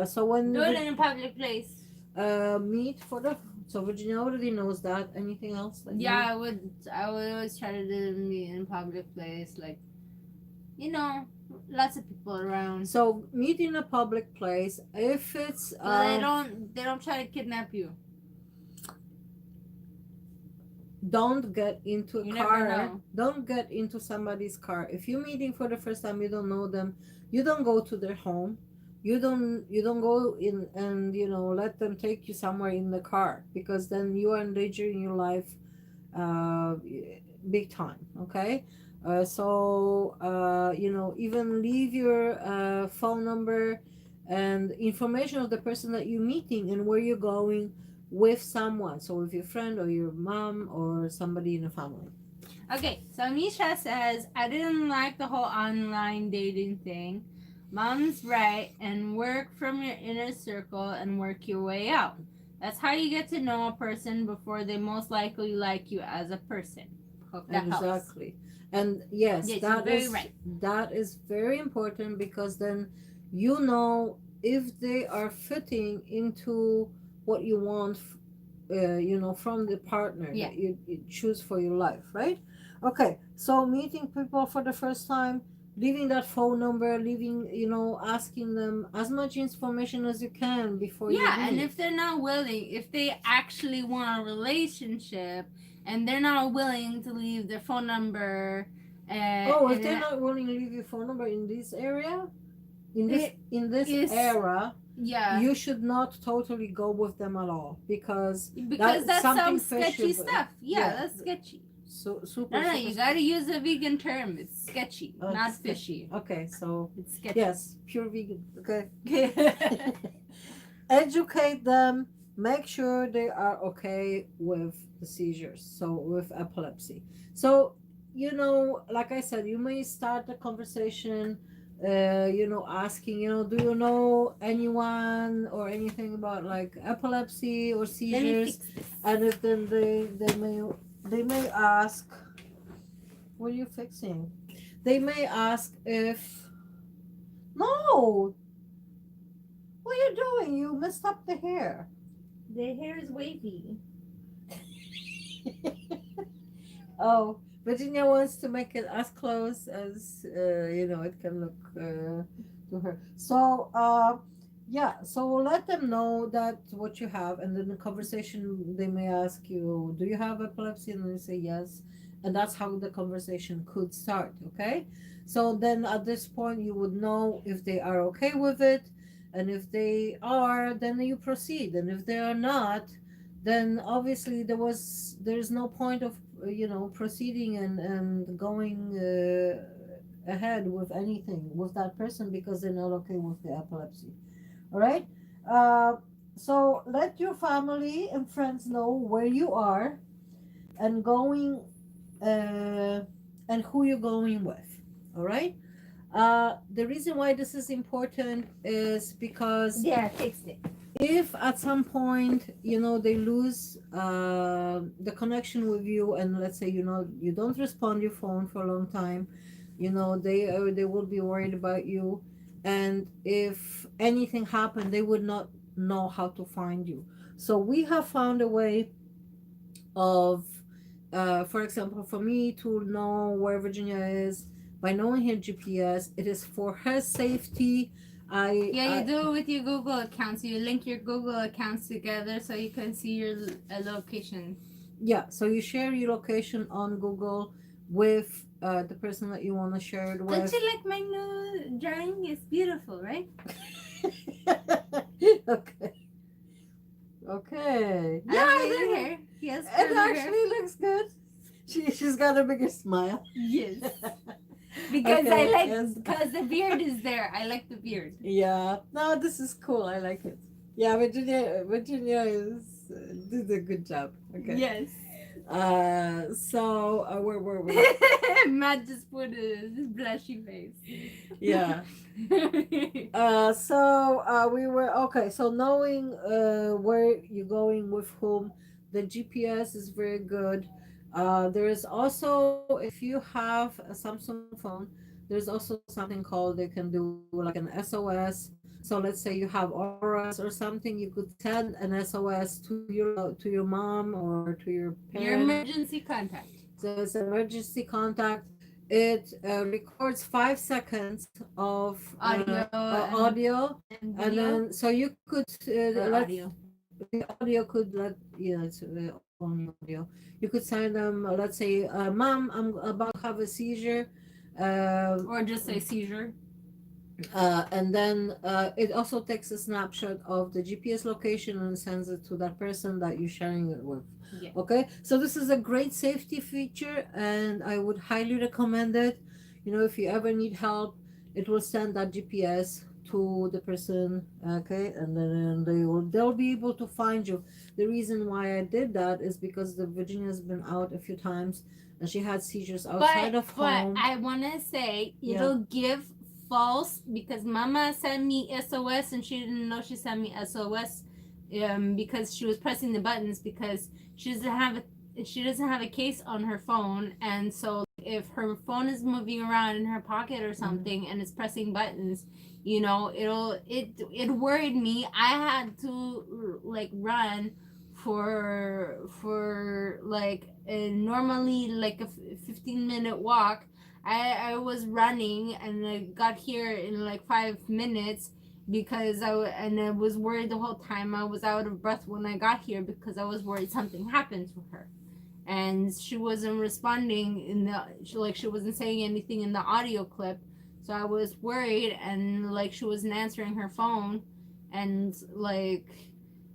[SPEAKER 1] So when
[SPEAKER 2] Do it in a public place.
[SPEAKER 1] meet for the so Virginia already knows that. Anything else?
[SPEAKER 2] Yeah, I would always try to do meet in a public place, like, lots of people around.
[SPEAKER 1] So meet in a public place. If it's
[SPEAKER 2] They don't try to kidnap you.
[SPEAKER 1] don't get into a
[SPEAKER 2] You never
[SPEAKER 1] car.
[SPEAKER 2] know.
[SPEAKER 1] Don't get into somebody's car. If you're meeting for the first time, you don't know them. You don't go to their home. You don't go in and let them take you somewhere in the car, because then you are endangering your life uh, big time. Okay. Even leave your phone number and information of the person that you're meeting and where you're going with someone. So with your friend or your mom or somebody in the family.
[SPEAKER 2] Okay, so Misha says, I didn't like the whole online dating thing. Mom's right, and work from your inner circle and work your way out. That's how you get to know a person before they most likely like you as a person. Hope that helps.
[SPEAKER 1] Exactly. And yes,
[SPEAKER 2] Yes,
[SPEAKER 1] that
[SPEAKER 2] you're very
[SPEAKER 1] is
[SPEAKER 2] right.
[SPEAKER 1] that is very important, because then you know if they are fitting into what you want, from the partner
[SPEAKER 2] Yeah.
[SPEAKER 1] that you choose for your life, right? Okay, so meeting people for the first time, leaving that phone number, asking them as much information as you can before you
[SPEAKER 2] Yeah,
[SPEAKER 1] meet.
[SPEAKER 2] and if they're not willing, if they actually want a relationship and they're not willing to leave their phone number,
[SPEAKER 1] if they're not willing to leave your phone number in this area, in this era,
[SPEAKER 2] yeah,
[SPEAKER 1] you should not totally go with them at all, because
[SPEAKER 2] that's
[SPEAKER 1] something
[SPEAKER 2] some sketchy
[SPEAKER 1] fishy.
[SPEAKER 2] stuff. Yeah,
[SPEAKER 1] Yeah.
[SPEAKER 2] that's sketchy.
[SPEAKER 1] So super.
[SPEAKER 2] No,
[SPEAKER 1] super
[SPEAKER 2] you gotta use a vegan term. It's sketchy, not
[SPEAKER 1] sketchy.
[SPEAKER 2] fishy.
[SPEAKER 1] Okay, so
[SPEAKER 2] It's sketchy.
[SPEAKER 1] yes, pure vegan. Okay. Educate them. Make sure they are okay with the seizures. So with epilepsy. So like I said, you may start the conversation. Asking, do you know anyone or anything about like epilepsy or seizures? And if then they may ask, what are you fixing? They may ask if, no, what are you doing? You messed up the hair.
[SPEAKER 2] The hair is wavy.
[SPEAKER 1] Oh, Virginia wants to make it as close as it can look to her. So yeah, so let them know that what you have, and then the conversation they may ask you, do you have epilepsy? And then you say yes, and that's how the conversation could start. Okay, so then at this point you would know if they are okay with it, and if they are, then you proceed, and if they are not, then obviously there's no point of proceeding and going ahead with anything with that person because they're not okay with the epilepsy. All right. Uh, so let your family and friends know where you are and going uh, and who you're going with. All right. The reason why this is important is because
[SPEAKER 2] Yeah, fixed it.
[SPEAKER 1] if at some point they lose the connection with you, and let's say you don't respond your phone for a long time, they will be worried about you, and if anything happened they would not know how to find you. So we have found a way of for example, for me to know where Virginia is by knowing her GPS. It is for her safety.
[SPEAKER 2] Yeah, you
[SPEAKER 1] I
[SPEAKER 2] do it with your Google account. So you link your Google accounts together so you can see your location.
[SPEAKER 1] Yeah, so you share your location on Google with the person that you want to share it
[SPEAKER 2] Don't
[SPEAKER 1] with.
[SPEAKER 2] you like my new drawing? It's beautiful, right?
[SPEAKER 1] Okay. Okay.
[SPEAKER 2] I
[SPEAKER 1] Yeah,
[SPEAKER 2] love your
[SPEAKER 1] it,
[SPEAKER 2] hair. Yes,
[SPEAKER 1] it
[SPEAKER 2] curly hair.
[SPEAKER 1] actually looks good. She's got a bigger smile.
[SPEAKER 2] Yes. Because
[SPEAKER 1] Okay,
[SPEAKER 2] I like,
[SPEAKER 1] yes.
[SPEAKER 2] because the beard is there. I like the beard.
[SPEAKER 1] Yeah. No, this is cool. I like it. Yeah, Virginia is did a good job. Okay.
[SPEAKER 2] Yes.
[SPEAKER 1] So where were we?
[SPEAKER 2] Matt just put a blushy face.
[SPEAKER 1] Yeah. We were okay. So knowing where you're going with whom, the GPS is very good. There is also, if you have a Samsung phone, there's also something called, they can do like an SOS. So let's say you have auras or something, you could send an SOS to your mom or to your
[SPEAKER 2] Your
[SPEAKER 1] parent.
[SPEAKER 2] emergency contact.
[SPEAKER 1] So it's an emergency contact. It records 5 seconds of audio,
[SPEAKER 2] and
[SPEAKER 1] and
[SPEAKER 2] video.
[SPEAKER 1] then so you could
[SPEAKER 2] Or
[SPEAKER 1] let
[SPEAKER 2] audio.
[SPEAKER 1] the audio could let, yeah, it's only audio. You could send them, let's say, "Mom, I'm about to have a seizure,"
[SPEAKER 2] Or just say seizure.
[SPEAKER 1] and then it also takes a snapshot of the GPS location and sends it to that person that you're sharing it with.
[SPEAKER 2] Yeah.
[SPEAKER 1] Okay, so this is a great safety feature, and I would highly recommend it. If you ever need help, it will send that GPS to the person. Okay, and then they'll be able to find you. The reason why I did that is because the Virginia's been out a few times, and she had seizures outside of home.
[SPEAKER 2] But I want to say
[SPEAKER 1] Yeah.
[SPEAKER 2] it'll give false, because Mama sent me SOS and she didn't know she sent me SOS because she was pressing the buttons, because she doesn't have a case on her phone, and so if her phone is moving around in her pocket or something and it's pressing buttons, it worried me. I had to like run for like normally like a 15-minute walk. I was running and I got here in like 5 minutes because I was worried the whole time. I was out of breath when I got here because I was worried something happened to her, and she wasn't responding she wasn't saying anything in the audio clip. So I was worried, and like she wasn't answering her phone, and I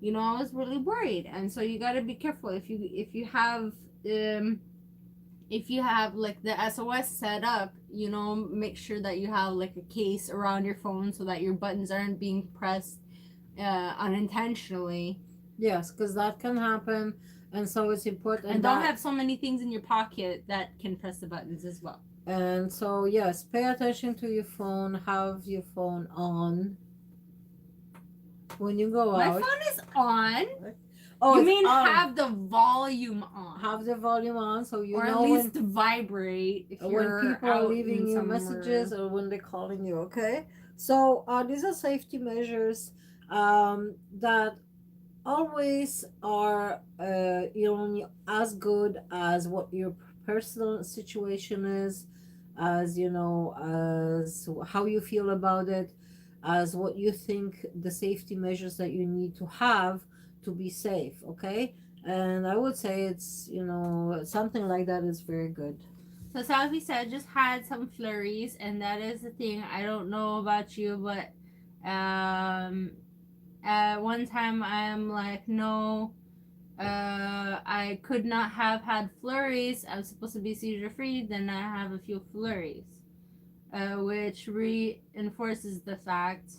[SPEAKER 2] was really worried. And so you got to be careful if you have like the SOS set up, make sure that you have like a case around your phone so that your buttons aren't being pressed unintentionally.
[SPEAKER 1] Yes, because that can happen, and so it's important.
[SPEAKER 2] And don't have so many things in your pocket that can press the buttons as well.
[SPEAKER 1] And so, yes, pay attention to your phone. Have your phone on when you go
[SPEAKER 2] My
[SPEAKER 1] out.
[SPEAKER 2] phone is on.
[SPEAKER 1] Oh,
[SPEAKER 2] You
[SPEAKER 1] it's
[SPEAKER 2] mean
[SPEAKER 1] on.
[SPEAKER 2] have the volume on?
[SPEAKER 1] Have the volume on, so you
[SPEAKER 2] or
[SPEAKER 1] know
[SPEAKER 2] at least vibrate if
[SPEAKER 1] when
[SPEAKER 2] you're
[SPEAKER 1] people are
[SPEAKER 2] out
[SPEAKER 1] leaving you
[SPEAKER 2] somewhere.
[SPEAKER 1] messages or when they're calling you. Okay, so these are safety measures that always are as good as what your personal situation is, as as how you feel about it, as what you think the safety measures that you need to have to be safe. Okay, and I would say it's something like that is very good.
[SPEAKER 2] So Salvi said just had some flurries, and that is the thing. I don't know about you, but at one time I'm like, no, I could not have had flurries. I'm supposed to be seizure free. Then I have a few flurries. which reinforces the fact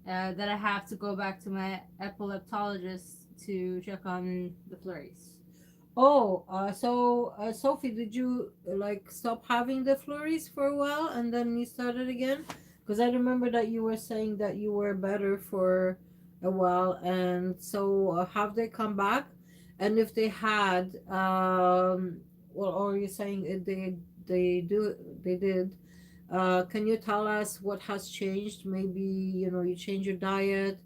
[SPEAKER 2] that I have to go back to my epileptologist to check on the flurries.
[SPEAKER 1] Oh, Sophie, did you like stop having the flurries for a while and then you started again? Because I remember that you were saying that you were better for a while, and so have they come back? And if they had, well, or are you saying they did? Can you tell us what has changed? Maybe you change your diet,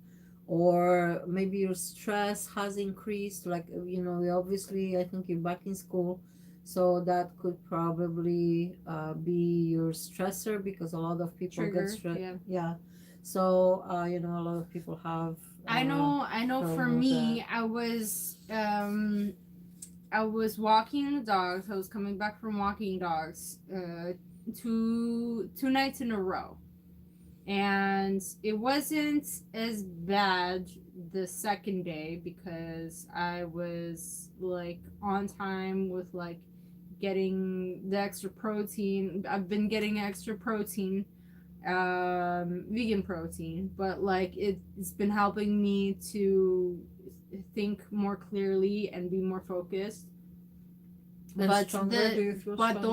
[SPEAKER 1] or maybe your stress has increased. Like obviously, I think you're back in school, so that could probably be your stressor, because a lot of people get
[SPEAKER 2] Trigger,
[SPEAKER 1] stressed.
[SPEAKER 2] yeah.
[SPEAKER 1] Yeah. So a lot of people have.
[SPEAKER 2] I know for
[SPEAKER 1] problem with
[SPEAKER 2] me, I was walking the dogs. I was coming back from walking dogs two nights in a row. And it wasn't as bad the second day because I was like on time with like getting the extra protein. I've been getting extra protein, vegan protein, but like it's been helping me to think more clearly and be more focused.
[SPEAKER 1] And
[SPEAKER 2] But
[SPEAKER 1] stronger? Do you feel
[SPEAKER 2] but
[SPEAKER 1] stronger?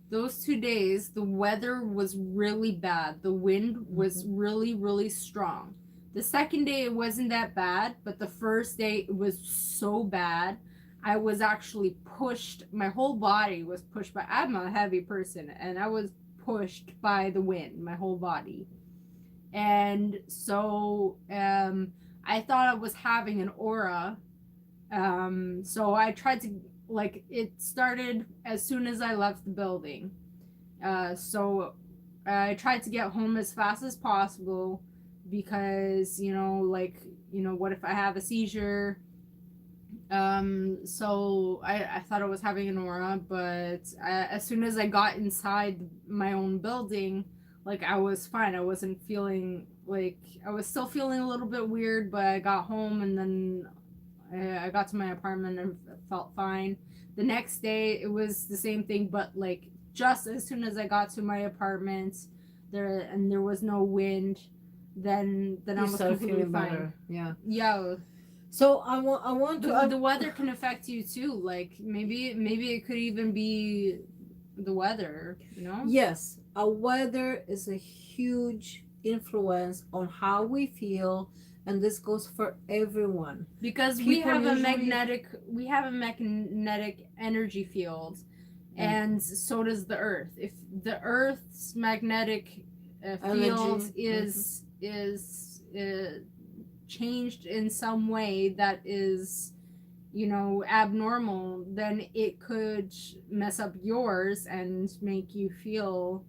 [SPEAKER 2] those 2 days, the weather was really bad. The wind was really, really strong. The second day, it wasn't that bad, but the first day, it was so bad. I was actually pushed. My whole body was pushed by. I'm a heavy person, and I was pushed by the wind, my whole body. And so I thought I was having an aura. So I tried to, like, it started as soon as I left the building. So I tried to get home as fast as possible because, what if I have a seizure? So I thought I was having an aura, but as soon as I got inside my own building, like, I was fine. I wasn't feeling, like, I was still feeling a little bit weird, but I got home and then I got to my apartment and felt fine. The next day, it was the same thing, but like just as soon as I got to my apartment, there was no wind, then I was completely fine.
[SPEAKER 1] Better. Yeah.
[SPEAKER 2] Yeah.
[SPEAKER 1] So I want to.
[SPEAKER 2] The weather can affect you too. Like maybe it could even be the weather.
[SPEAKER 1] Yes, our weather is a huge influence on how we feel, and this goes for everyone.
[SPEAKER 2] Because we have a magnetic energy field, and so does the Earth. If the Earth's magnetic field is changed in some way that is abnormal, then it could mess up yours and make you feel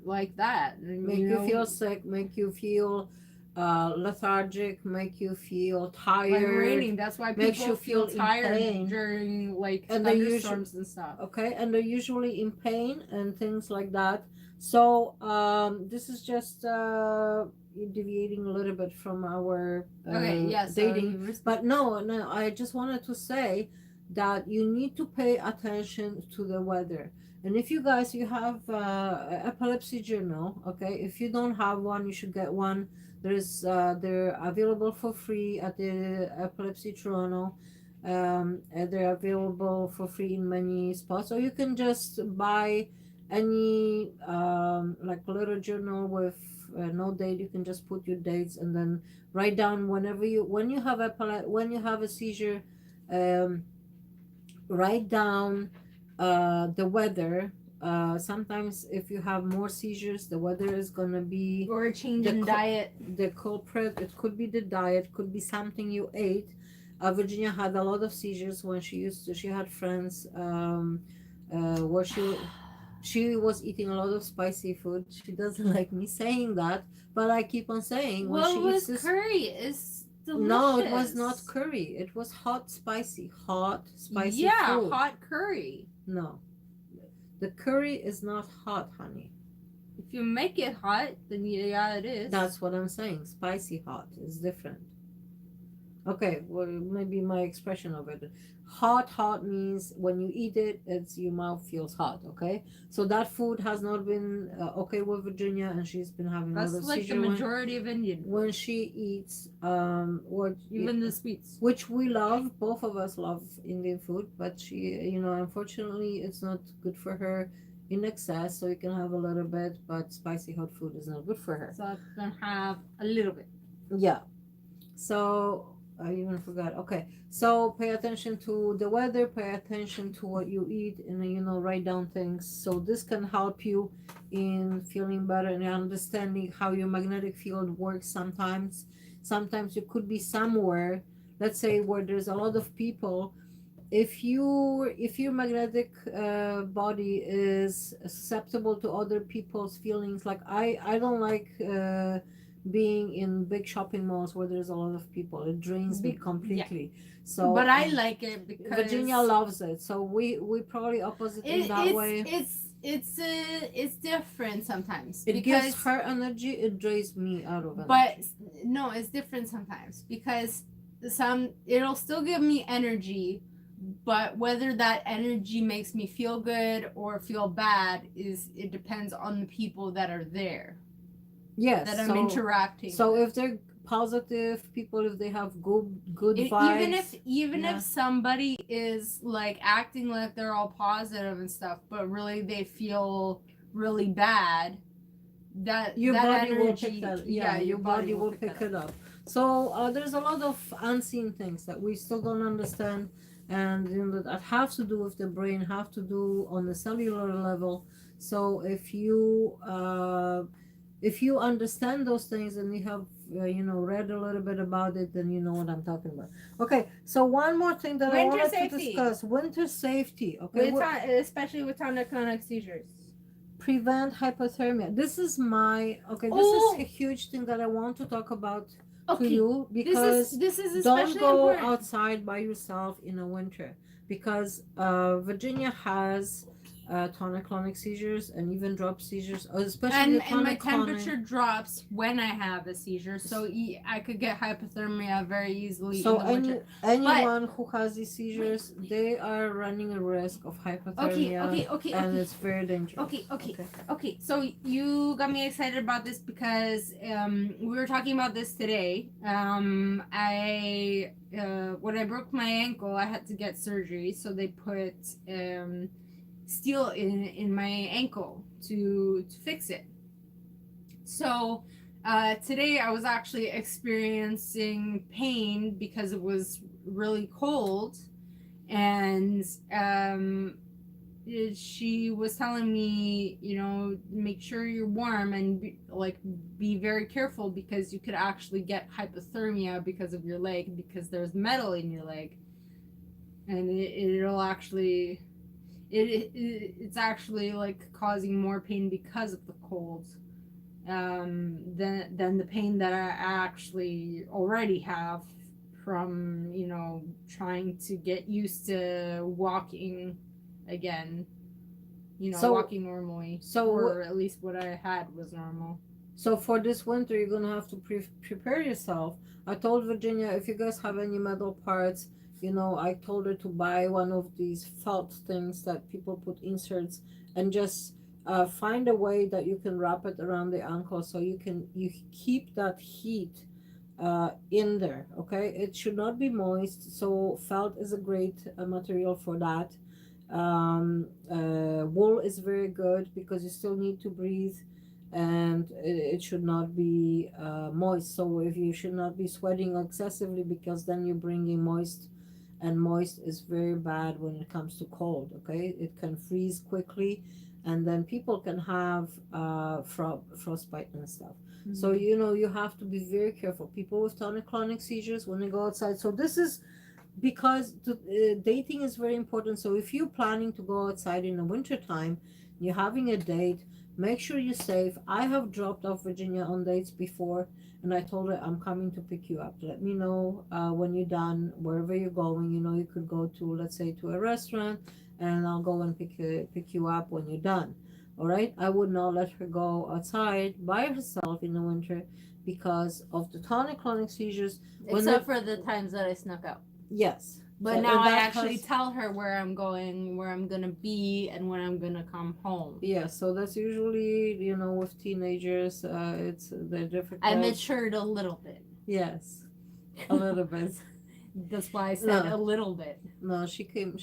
[SPEAKER 2] like that.
[SPEAKER 1] Make you feel sick, make you feel lethargic, make you feel tired.
[SPEAKER 2] Like raining, that's why people feel tired during like thunderstorms and stuff.
[SPEAKER 1] Okay, and they're usually in pain and things like that. So this is just deviating a little bit from our dating. But no, I just wanted to say that you need to pay attention to the weather. And if you guys, you have epilepsy journal, okay, if you don't have one, you should get one. They're available for free at the Epilepsy Toronto. And they're available for free in many spots, or you can just buy any like a little journal with no date. You can just put your dates and then write down when you have a seizure. Write down the weather. Sometimes if you have more seizures, the weather is gonna be,
[SPEAKER 2] or a change in diet.
[SPEAKER 1] The culprit, it could be the diet, could be something you ate. Virginia had a lot of seizures when she had friends where she was eating a lot of spicy food. She doesn't like me saying that, but I keep on saying
[SPEAKER 2] curry is delicious.
[SPEAKER 1] No, it was not curry. It was hot spicy food.
[SPEAKER 2] Hot curry.
[SPEAKER 1] No, the curry is not hot, honey.
[SPEAKER 2] If you make it hot, then yeah, it is.
[SPEAKER 1] That's what I'm saying. Spicy hot is different. Okay, well, maybe my expression of it. Hot means when you eat it, it's your mouth feels hot. Okay, so that food has not been okay with Virginia, and she's been having a lot
[SPEAKER 2] That's
[SPEAKER 1] of
[SPEAKER 2] like the
[SPEAKER 1] seizure
[SPEAKER 2] majority of Indian food.
[SPEAKER 1] when she eats what
[SPEAKER 2] Even the sweets.
[SPEAKER 1] which we love. Both of us love Indian food, but she, unfortunately, it's not good for her in excess. So you can have a little bit, but spicy hot food is not good for her.
[SPEAKER 2] So I can have a little bit.
[SPEAKER 1] Yeah. So I even forgot. Okay. So pay attention to the weather, pay attention to what you eat, and write down things. So this can help you in feeling better and understanding how your magnetic field works sometimes. Sometimes you could be somewhere, let's say where there's a lot of people. If your magnetic body is susceptible to other people's feelings, like I don't like being in big shopping malls where there's a lot of people. It drains me completely. So
[SPEAKER 2] But I like it because
[SPEAKER 1] Virginia loves it. So we probably opposite in that way.
[SPEAKER 2] it's different sometimes.
[SPEAKER 1] It
[SPEAKER 2] because
[SPEAKER 1] gives her energy. It drains me out of energy.
[SPEAKER 2] But no, it's different sometimes because it'll still give me energy, but whether that energy makes me feel good or feel bad it depends on the people that are there.
[SPEAKER 1] Yes,
[SPEAKER 2] that I'm interacting.
[SPEAKER 1] So
[SPEAKER 2] with.
[SPEAKER 1] if they're positive people, if they have good
[SPEAKER 2] Even
[SPEAKER 1] vibes,
[SPEAKER 2] if somebody is like acting like they're all positive and stuff, but really they feel really bad, that
[SPEAKER 1] your
[SPEAKER 2] that
[SPEAKER 1] body
[SPEAKER 2] energy,
[SPEAKER 1] will pick that. Yeah, your body will pick it up. So there's a lot of unseen things that we still don't understand, and that have to do with the brain, have to do on the cellular level. So if you understand those things and you have read a little bit about it, then you know what I'm talking about. Okay, so one more thing that I
[SPEAKER 2] Winter
[SPEAKER 1] wanted to
[SPEAKER 2] safety.
[SPEAKER 1] discuss: winter safety. Okay,
[SPEAKER 2] especially with tonic-clonic seizures.
[SPEAKER 1] prevent hypothermia. This is this is a huge thing that I want to talk about to you, because
[SPEAKER 2] this is
[SPEAKER 1] don't
[SPEAKER 2] especially
[SPEAKER 1] go
[SPEAKER 2] important.
[SPEAKER 1] outside by yourself in the winter, because Virginia has tonic-clonic seizures and even drop seizures, especially the
[SPEAKER 2] and my
[SPEAKER 1] tonic-clonic.
[SPEAKER 2] temperature drops when I have a seizure, so I could get hypothermia very easily
[SPEAKER 1] So
[SPEAKER 2] in the winter.
[SPEAKER 1] anyone who has these seizures, they are running a risk of hypothermia. And it's very dangerous.
[SPEAKER 2] Okay. So you got me excited about this because we were talking about this today. I when I broke my ankle, I had to get surgery, so they put steel in my ankle to fix it. So today I was actually experiencing pain because it was really cold, and she was telling me, make sure you're warm and be very careful because you could actually get hypothermia because of your leg, because there's metal in your leg, and it'll actually it's actually like causing more pain because of the cold than the pain that I actually already have from trying to get used to walking again, walking normally, or at least what I had was normal.
[SPEAKER 1] So for this winter, you're gonna have to prepare yourself. I told Virginia, if you guys have any metal parts, I told her to buy one of these felt things that people put inserts, and just find a way that you can wrap it around the ankle so you keep that heat in there. Okay, it should not be moist. So felt is a great material for that. Wool is very good because you still need to breathe, and it should not be moist. So if you should not be sweating excessively, because then you're bringing moist, and moist is very bad when it comes to cold. Okay, it can freeze quickly, and then people can have frostbite and stuff. Mm-hmm. So you have to be very careful. People with tonic-clonic seizures, when they go outside. So this is because dating is very important. So if you're planning to go outside in the winter time, you're having a date, make sure you're safe. I have dropped off Virginia on dates before, and I told her, I'm coming to pick you up. Let me know when you're done, wherever you're going. You could go to, let's say, to a restaurant, and I'll go and pick you up when you're done. All right. I would not let her go outside by herself in the winter, because of the tonic-clonic seizures.
[SPEAKER 2] Except for the times that I snuck out.
[SPEAKER 1] Yes.
[SPEAKER 2] But
[SPEAKER 1] So-
[SPEAKER 2] now
[SPEAKER 1] and
[SPEAKER 2] I
[SPEAKER 1] that
[SPEAKER 2] actually
[SPEAKER 1] has-
[SPEAKER 2] tell her where I'm going, where I'm gonna be, and when I'm gonna come home.
[SPEAKER 1] Yeah, so that's usually, with teenagers, they're difficult.
[SPEAKER 2] I matured a little bit.
[SPEAKER 1] Yes, a little bit.
[SPEAKER 2] That's why I said
[SPEAKER 1] No.
[SPEAKER 2] a little bit.
[SPEAKER 1] No, she came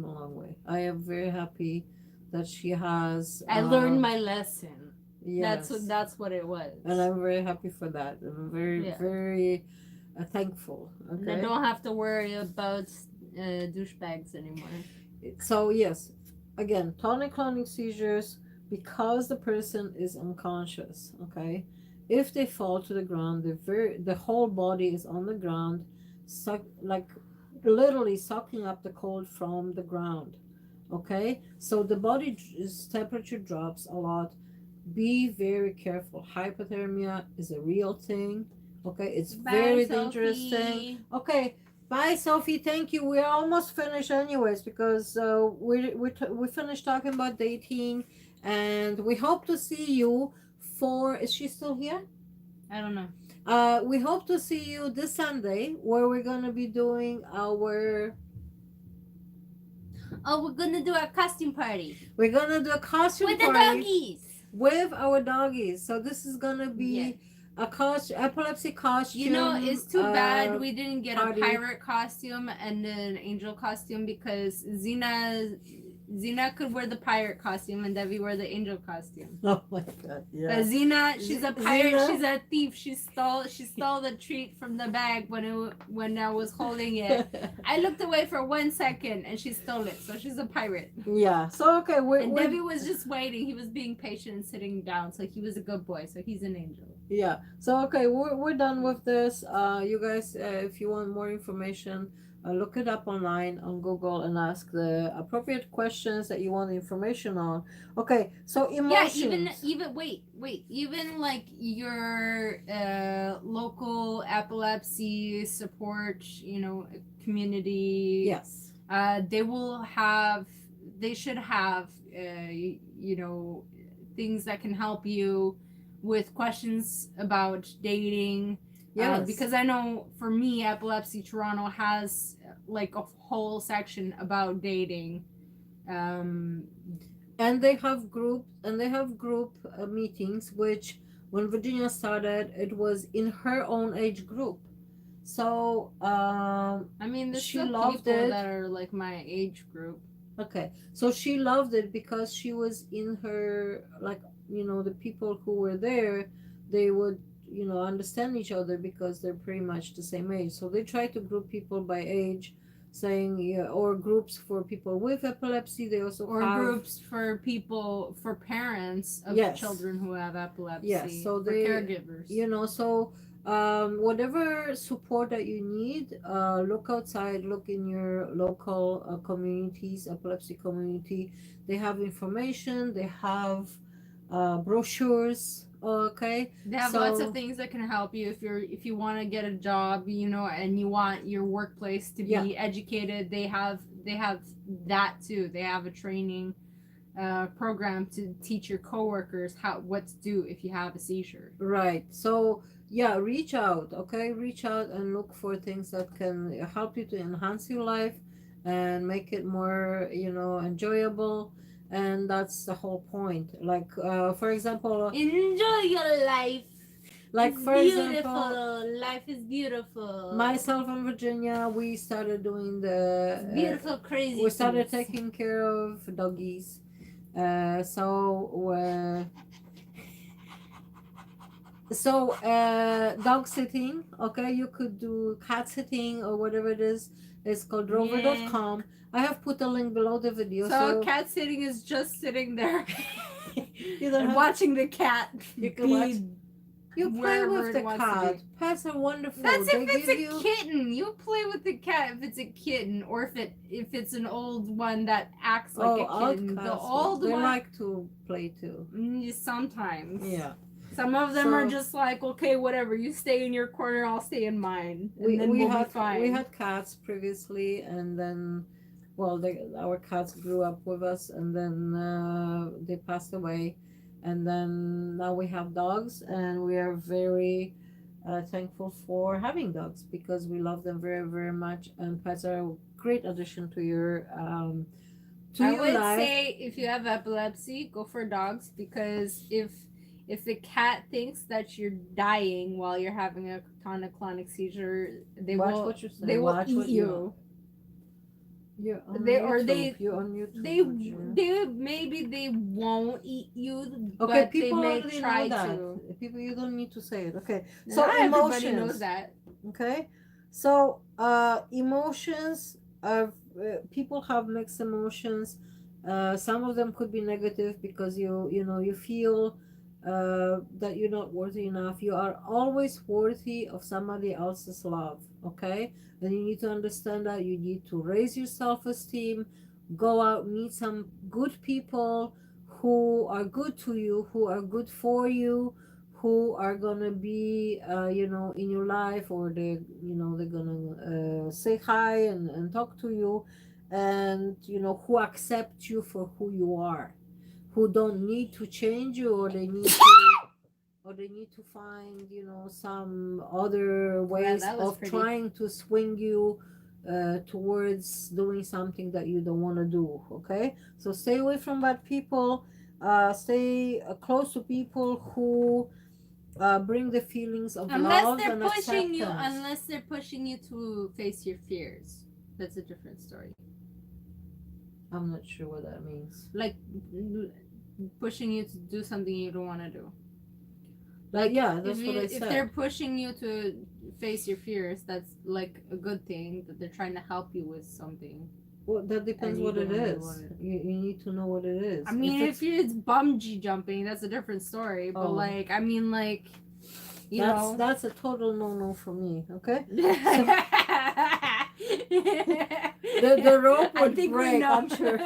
[SPEAKER 1] a long way. I am very happy that she has.
[SPEAKER 2] I learned my lesson.
[SPEAKER 1] Yes.
[SPEAKER 2] That's what it was.
[SPEAKER 1] And I'm very happy for that. I'm very,
[SPEAKER 2] Yeah.
[SPEAKER 1] very thankful.
[SPEAKER 2] And
[SPEAKER 1] Okay.
[SPEAKER 2] I don't have to worry about douchebags anymore.
[SPEAKER 1] So yes, again, tonic-clonic seizures because the person is unconscious. Okay, if they fall to the ground, the whole body is on the ground, like literally sucking up the cold from the ground. Okay, so the body's temperature drops a lot. Be very careful. Hypothermia is a real thing. Okay, it's very dangerous thing. Okay, bye, Sophie. Thank you. We're almost finished, anyways, because we finished talking about dating, and we hope to see you for. Is she still here?
[SPEAKER 2] I don't know.
[SPEAKER 1] We hope to see you this Sunday, where we're gonna be doing our.
[SPEAKER 2] Oh, we're gonna do our costume party
[SPEAKER 1] We're gonna do a costume
[SPEAKER 2] with the
[SPEAKER 1] party
[SPEAKER 2] doggies.
[SPEAKER 1] with our doggies. So this is gonna be.
[SPEAKER 2] Yeah.
[SPEAKER 1] A epilepsy costume.
[SPEAKER 2] You know, it's too bad we didn't get
[SPEAKER 1] party.
[SPEAKER 2] a pirate costume and an angel costume because Zena could wear the pirate costume and Debbie wear the angel costume.
[SPEAKER 1] Oh my god! Yeah.
[SPEAKER 2] But Zena, she's a pirate.
[SPEAKER 1] Zena?
[SPEAKER 2] She's a thief. She stole the treat from the bag when I was holding it. I looked away for 1 second and she stole it. So she's a pirate.
[SPEAKER 1] Yeah. So okay,
[SPEAKER 2] And Debbie was just waiting. He was being patient and sitting down. So he was a good boy. So he's an angel.
[SPEAKER 1] Yeah. So okay, we're done with this. You guys, if you want more information, look it up online on Google and ask the appropriate questions that you want information on. Okay. So emotions.
[SPEAKER 2] Yeah. Even like your local epilepsy support, community.
[SPEAKER 1] Yes.
[SPEAKER 2] They should have things that can help you with questions about dating.
[SPEAKER 1] Yes.
[SPEAKER 2] Because I know for me, Epilepsy Toronto has like a whole section about dating.
[SPEAKER 1] And they have group meetings, which when Virginia started, it was in her own age group. So
[SPEAKER 2] I mean, there's
[SPEAKER 1] she
[SPEAKER 2] still
[SPEAKER 1] loved
[SPEAKER 2] people
[SPEAKER 1] it.
[SPEAKER 2] that are like my age group.
[SPEAKER 1] Okay, so she loved it because she was in her, like, the people who were there, they would, understand each other because they're pretty much the same age. So they try to group people by age, saying, yeah, or groups for people with epilepsy. They also have
[SPEAKER 2] Groups for parents of
[SPEAKER 1] Yes.
[SPEAKER 2] children who have epilepsy.
[SPEAKER 1] Yes, so
[SPEAKER 2] for
[SPEAKER 1] they-
[SPEAKER 2] caregivers.
[SPEAKER 1] So whatever support that you need, look outside, look in your local communities, epilepsy community. They have information, they have brochures. Okay,
[SPEAKER 2] They have lots of things that can help you if you want to get a job, and you want your workplace to be
[SPEAKER 1] Yeah.
[SPEAKER 2] educated. They have that too. They have a training program to teach your coworkers what to do if you have a seizure.
[SPEAKER 1] Right. So yeah, reach out. Okay, reach out and look for things that can help you to enhance your life and make it more, enjoyable. And that's the whole point. Like, for example,
[SPEAKER 2] Enjoy your life.
[SPEAKER 1] like
[SPEAKER 2] It's
[SPEAKER 1] for
[SPEAKER 2] beautiful.
[SPEAKER 1] example,
[SPEAKER 2] Life is beautiful.
[SPEAKER 1] myself and Virginia, we started doing the
[SPEAKER 2] Beautiful, crazy.
[SPEAKER 1] we started
[SPEAKER 2] things.
[SPEAKER 1] taking care of doggies. Dog sitting. Okay, you could do cat sitting or whatever it is. It's called rover.com. I have put a link below the video.
[SPEAKER 2] So cat sitting is just sitting there
[SPEAKER 1] you don't
[SPEAKER 2] and
[SPEAKER 1] have,
[SPEAKER 2] watching the cat.
[SPEAKER 1] You can watch. You play
[SPEAKER 2] wherever
[SPEAKER 1] with
[SPEAKER 2] it
[SPEAKER 1] the
[SPEAKER 2] wants to
[SPEAKER 1] cat.
[SPEAKER 2] be.
[SPEAKER 1] Pets are wonderful.
[SPEAKER 2] That's
[SPEAKER 1] They
[SPEAKER 2] if it's
[SPEAKER 1] give
[SPEAKER 2] a
[SPEAKER 1] you.
[SPEAKER 2] kitten. You play with the cat if it's a kitten, or if it's an old one that acts like a
[SPEAKER 1] Old
[SPEAKER 2] kitten. The
[SPEAKER 1] cats.
[SPEAKER 2] old
[SPEAKER 1] They
[SPEAKER 2] one,
[SPEAKER 1] like to play too.
[SPEAKER 2] sometimes.
[SPEAKER 1] Yeah.
[SPEAKER 2] Some of them are
[SPEAKER 1] So-
[SPEAKER 2] just like, okay, whatever. You stay in your corner, I'll stay in mine, and then
[SPEAKER 1] we
[SPEAKER 2] we'll
[SPEAKER 1] had
[SPEAKER 2] be fine.
[SPEAKER 1] we had cats previously, and then our cats grew up with us, and then they passed away, and then now we have dogs, and we are very thankful for having dogs because we love them very, very much, and pets are a great addition to
[SPEAKER 2] I
[SPEAKER 1] your
[SPEAKER 2] would
[SPEAKER 1] life.
[SPEAKER 2] say if you have epilepsy, go for dogs because if the cat thinks that you're dying while you're having a tonic-clonic seizure,
[SPEAKER 1] Watch what you say.
[SPEAKER 2] they will
[SPEAKER 1] Watch
[SPEAKER 2] eat
[SPEAKER 1] what
[SPEAKER 2] you.
[SPEAKER 1] You're on
[SPEAKER 2] They
[SPEAKER 1] YouTube.
[SPEAKER 2] or they
[SPEAKER 1] You're on YouTube.
[SPEAKER 2] they
[SPEAKER 1] Virginia.
[SPEAKER 2] they maybe they won't eat you,
[SPEAKER 1] Okay,
[SPEAKER 2] but they
[SPEAKER 1] people
[SPEAKER 2] may
[SPEAKER 1] already
[SPEAKER 2] try
[SPEAKER 1] know that.
[SPEAKER 2] to.
[SPEAKER 1] People, you don't need to say it. Okay, so
[SPEAKER 2] Not everybody
[SPEAKER 1] emotions.
[SPEAKER 2] knows that.
[SPEAKER 1] Okay, so emotions are people have mixed emotions. Some of them could be negative because you feel that you're not worthy enough. You are always worthy of somebody else's love. Okay, and you need to understand that you need to raise your self-esteem, go out, meet some good people who are good to you, who are good for you, who are gonna be in your life, or they're gonna say hi and talk to you, and who accept you for who you are, who don't need to change you, or they need to find some other ways
[SPEAKER 2] that was
[SPEAKER 1] of
[SPEAKER 2] pretty.
[SPEAKER 1] trying to swing you towards doing something that you don't want to do. Okay, so stay away from bad people. Stay close to people who bring the feelings of love and acceptance.
[SPEAKER 2] Unless they're pushing you to face your fears. That's a different story.
[SPEAKER 1] I'm not sure what that means.
[SPEAKER 2] Like pushing you to do something you don't want to do.
[SPEAKER 1] Like, yeah, that's what I
[SPEAKER 2] If
[SPEAKER 1] said.
[SPEAKER 2] they're pushing you to face your fears, that's like a good thing that they're trying to help you with something.
[SPEAKER 1] Well, that depends
[SPEAKER 2] And you
[SPEAKER 1] what it
[SPEAKER 2] don't really
[SPEAKER 1] is.
[SPEAKER 2] want it.
[SPEAKER 1] You need to know what it is.
[SPEAKER 2] I mean, if it's bungee jumping, that's a different story. But
[SPEAKER 1] Oh.
[SPEAKER 2] like, I mean, like,
[SPEAKER 1] that's a total no for me. Okay. The rope would break, I'm sure.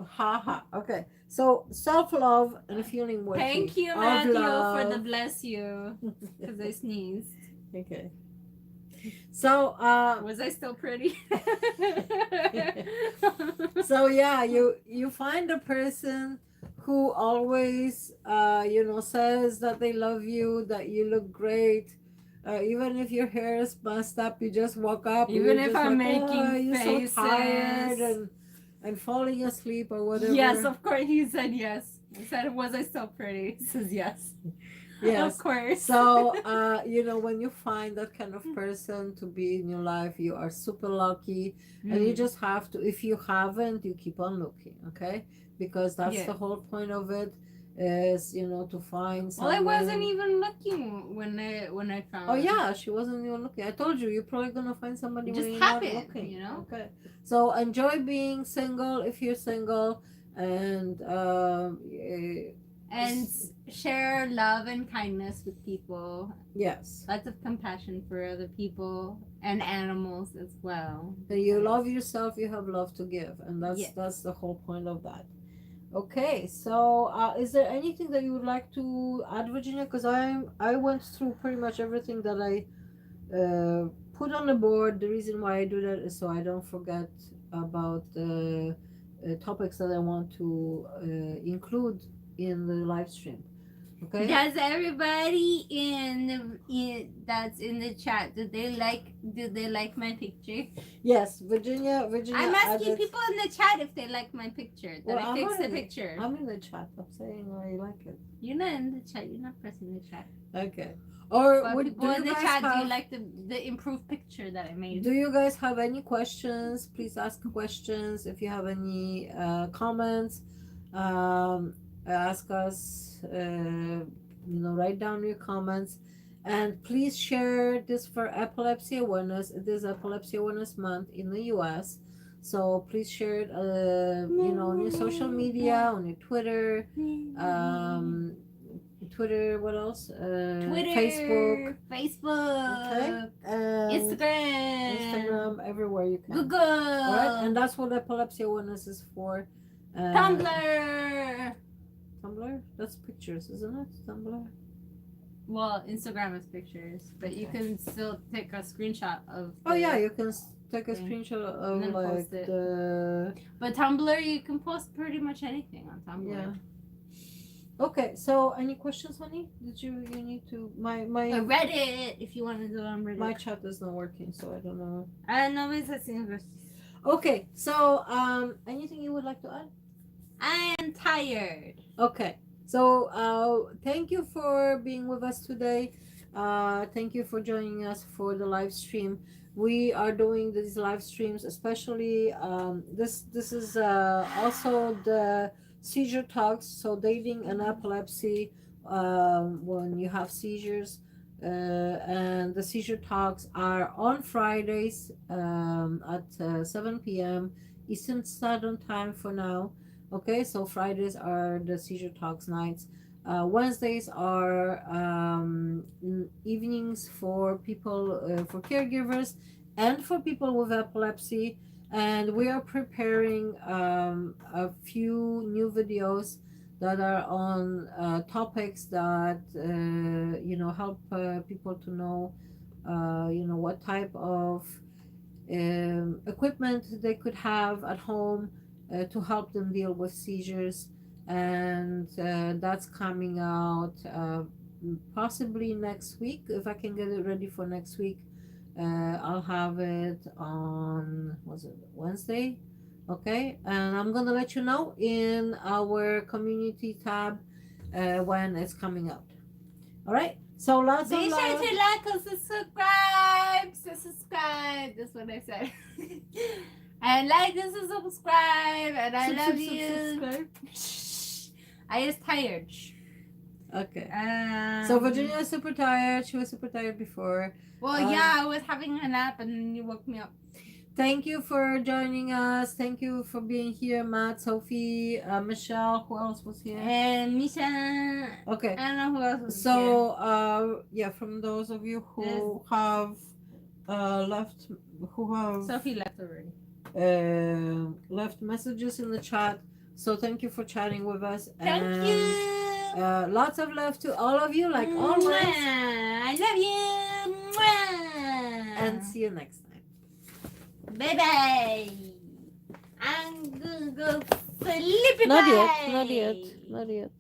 [SPEAKER 1] Haha. Okay. So self-love and feeling worthy.
[SPEAKER 2] Thank you,
[SPEAKER 1] of
[SPEAKER 2] Matthew,
[SPEAKER 1] love.
[SPEAKER 2] for the bless you. Because I sneezed.
[SPEAKER 1] Okay. So
[SPEAKER 2] Was I still pretty?
[SPEAKER 1] so yeah, you find a person who always says that they love you, that you look great. Even if your hair is messed up, you just walk up.
[SPEAKER 2] Even
[SPEAKER 1] you're
[SPEAKER 2] if
[SPEAKER 1] just
[SPEAKER 2] I'm
[SPEAKER 1] like,
[SPEAKER 2] making
[SPEAKER 1] you're
[SPEAKER 2] faces.
[SPEAKER 1] so tired and falling asleep or whatever.
[SPEAKER 2] Yes, of course. He said yes. I said, was I still pretty? He says yes.
[SPEAKER 1] Yes.
[SPEAKER 2] Of course.
[SPEAKER 1] So, when you find that kind of person to be in your life, you are super lucky. And you just have to, if you haven't, you keep on looking, okay? Because that's the whole point of it, is, to find someone.
[SPEAKER 2] Well, I wasn't even looking when I found.
[SPEAKER 1] Oh, yeah, she wasn't even looking. I told you, you're probably going to find somebody when you're not looking. Okay. So, enjoy being single if you're single. And,
[SPEAKER 2] and share love and kindness with people.
[SPEAKER 1] Yes.
[SPEAKER 2] Lots of compassion for other people and animals as well.
[SPEAKER 1] And you love yourself, you have love to give, and that's the whole point of that. Okay, so is there anything that you would like to add, Virginia? Because I went through pretty much everything that I put on the board. The reason why I do that is so I don't forget about the topics that I want to include in the live stream. Okay.
[SPEAKER 2] Does everybody that's in the chat, did they like my picture?
[SPEAKER 1] Yes, Virginia.
[SPEAKER 2] I'm asking people in the chat if they like my picture. That I fixed the picture.
[SPEAKER 1] I'm in the chat. I'm saying I like it.
[SPEAKER 2] You're not in the chat. You're not pressing the chat.
[SPEAKER 1] Okay. Or
[SPEAKER 2] people in the chat, do you like the improved picture that I made?
[SPEAKER 1] Do you guys have any questions? Please ask questions. If you have any comments, ask us. Write down your comments, and please share this for epilepsy awareness. It is Epilepsy Awareness Month in the U.S., so please share it. On your social media, on your Twitter. Twitter, what else?
[SPEAKER 2] Twitter, Facebook,
[SPEAKER 1] okay, Instagram, everywhere you can.
[SPEAKER 2] Google.
[SPEAKER 1] All right, and that's what Epilepsy Awareness is for.
[SPEAKER 2] Tumblr.
[SPEAKER 1] Tumblr? That's pictures, isn't it? Tumblr.
[SPEAKER 2] Well, Instagram is pictures, but you can still take a screenshot of.
[SPEAKER 1] You can take a screenshot of
[SPEAKER 2] post it. But Tumblr, you can post pretty much anything on Tumblr.
[SPEAKER 1] Yeah. Okay, so any questions, honey? Did you need to my
[SPEAKER 2] Reddit, if you want to do it on Reddit.
[SPEAKER 1] my chat is not working, so I don't know.
[SPEAKER 2] Nobody's listening.
[SPEAKER 1] Okay, so anything you would like to add?
[SPEAKER 2] I am tired.
[SPEAKER 1] Okay, so thank you for being with us today. Thank you for joining us for the live stream. We are doing these live streams, especially this is also the seizure talks. So dating and epilepsy when you have seizures. And the seizure talks are on Fridays at 7 p.m. Eastern Standard Time for now. Okay, so Fridays are the seizure talks nights. Wednesdays are evenings for people, for caregivers, and for people with epilepsy. And we are preparing a few new videos that are on topics that help people to know what type of equipment they could have at home to help them deal with seizures. And that's coming out possibly next week. If I can get it ready for next week, I'll have it on, was it Wednesday? Okay, and I'm gonna let you know in our community tab when it's coming out. All right, so lots of
[SPEAKER 2] Be sure
[SPEAKER 1] love.
[SPEAKER 2] to like and subscribe. Subscribe. That's what I said. And like this and subscribe. And I love you. I just tired.
[SPEAKER 1] Okay. So Virginia is super tired. She was super tired before.
[SPEAKER 2] Well, yeah, I was having a nap and then you woke me up.
[SPEAKER 1] Thank you for joining us. Thank you for being here, Matt, Sophie, Michelle. Who else was here?
[SPEAKER 2] And Misha.
[SPEAKER 1] Okay.
[SPEAKER 2] I don't know who else was here.
[SPEAKER 1] So, yeah, from those of you who have left, who have
[SPEAKER 2] Sophie left already.
[SPEAKER 1] left messages in the chat. So thank you for chatting with us.
[SPEAKER 2] Thank
[SPEAKER 1] and,
[SPEAKER 2] you.
[SPEAKER 1] Lots of love to all of you, like always.
[SPEAKER 2] I love you.
[SPEAKER 1] And see you next time.
[SPEAKER 2] Bye bye. I'm gonna go sleepy.
[SPEAKER 1] Not yet. Not yet. Not yet.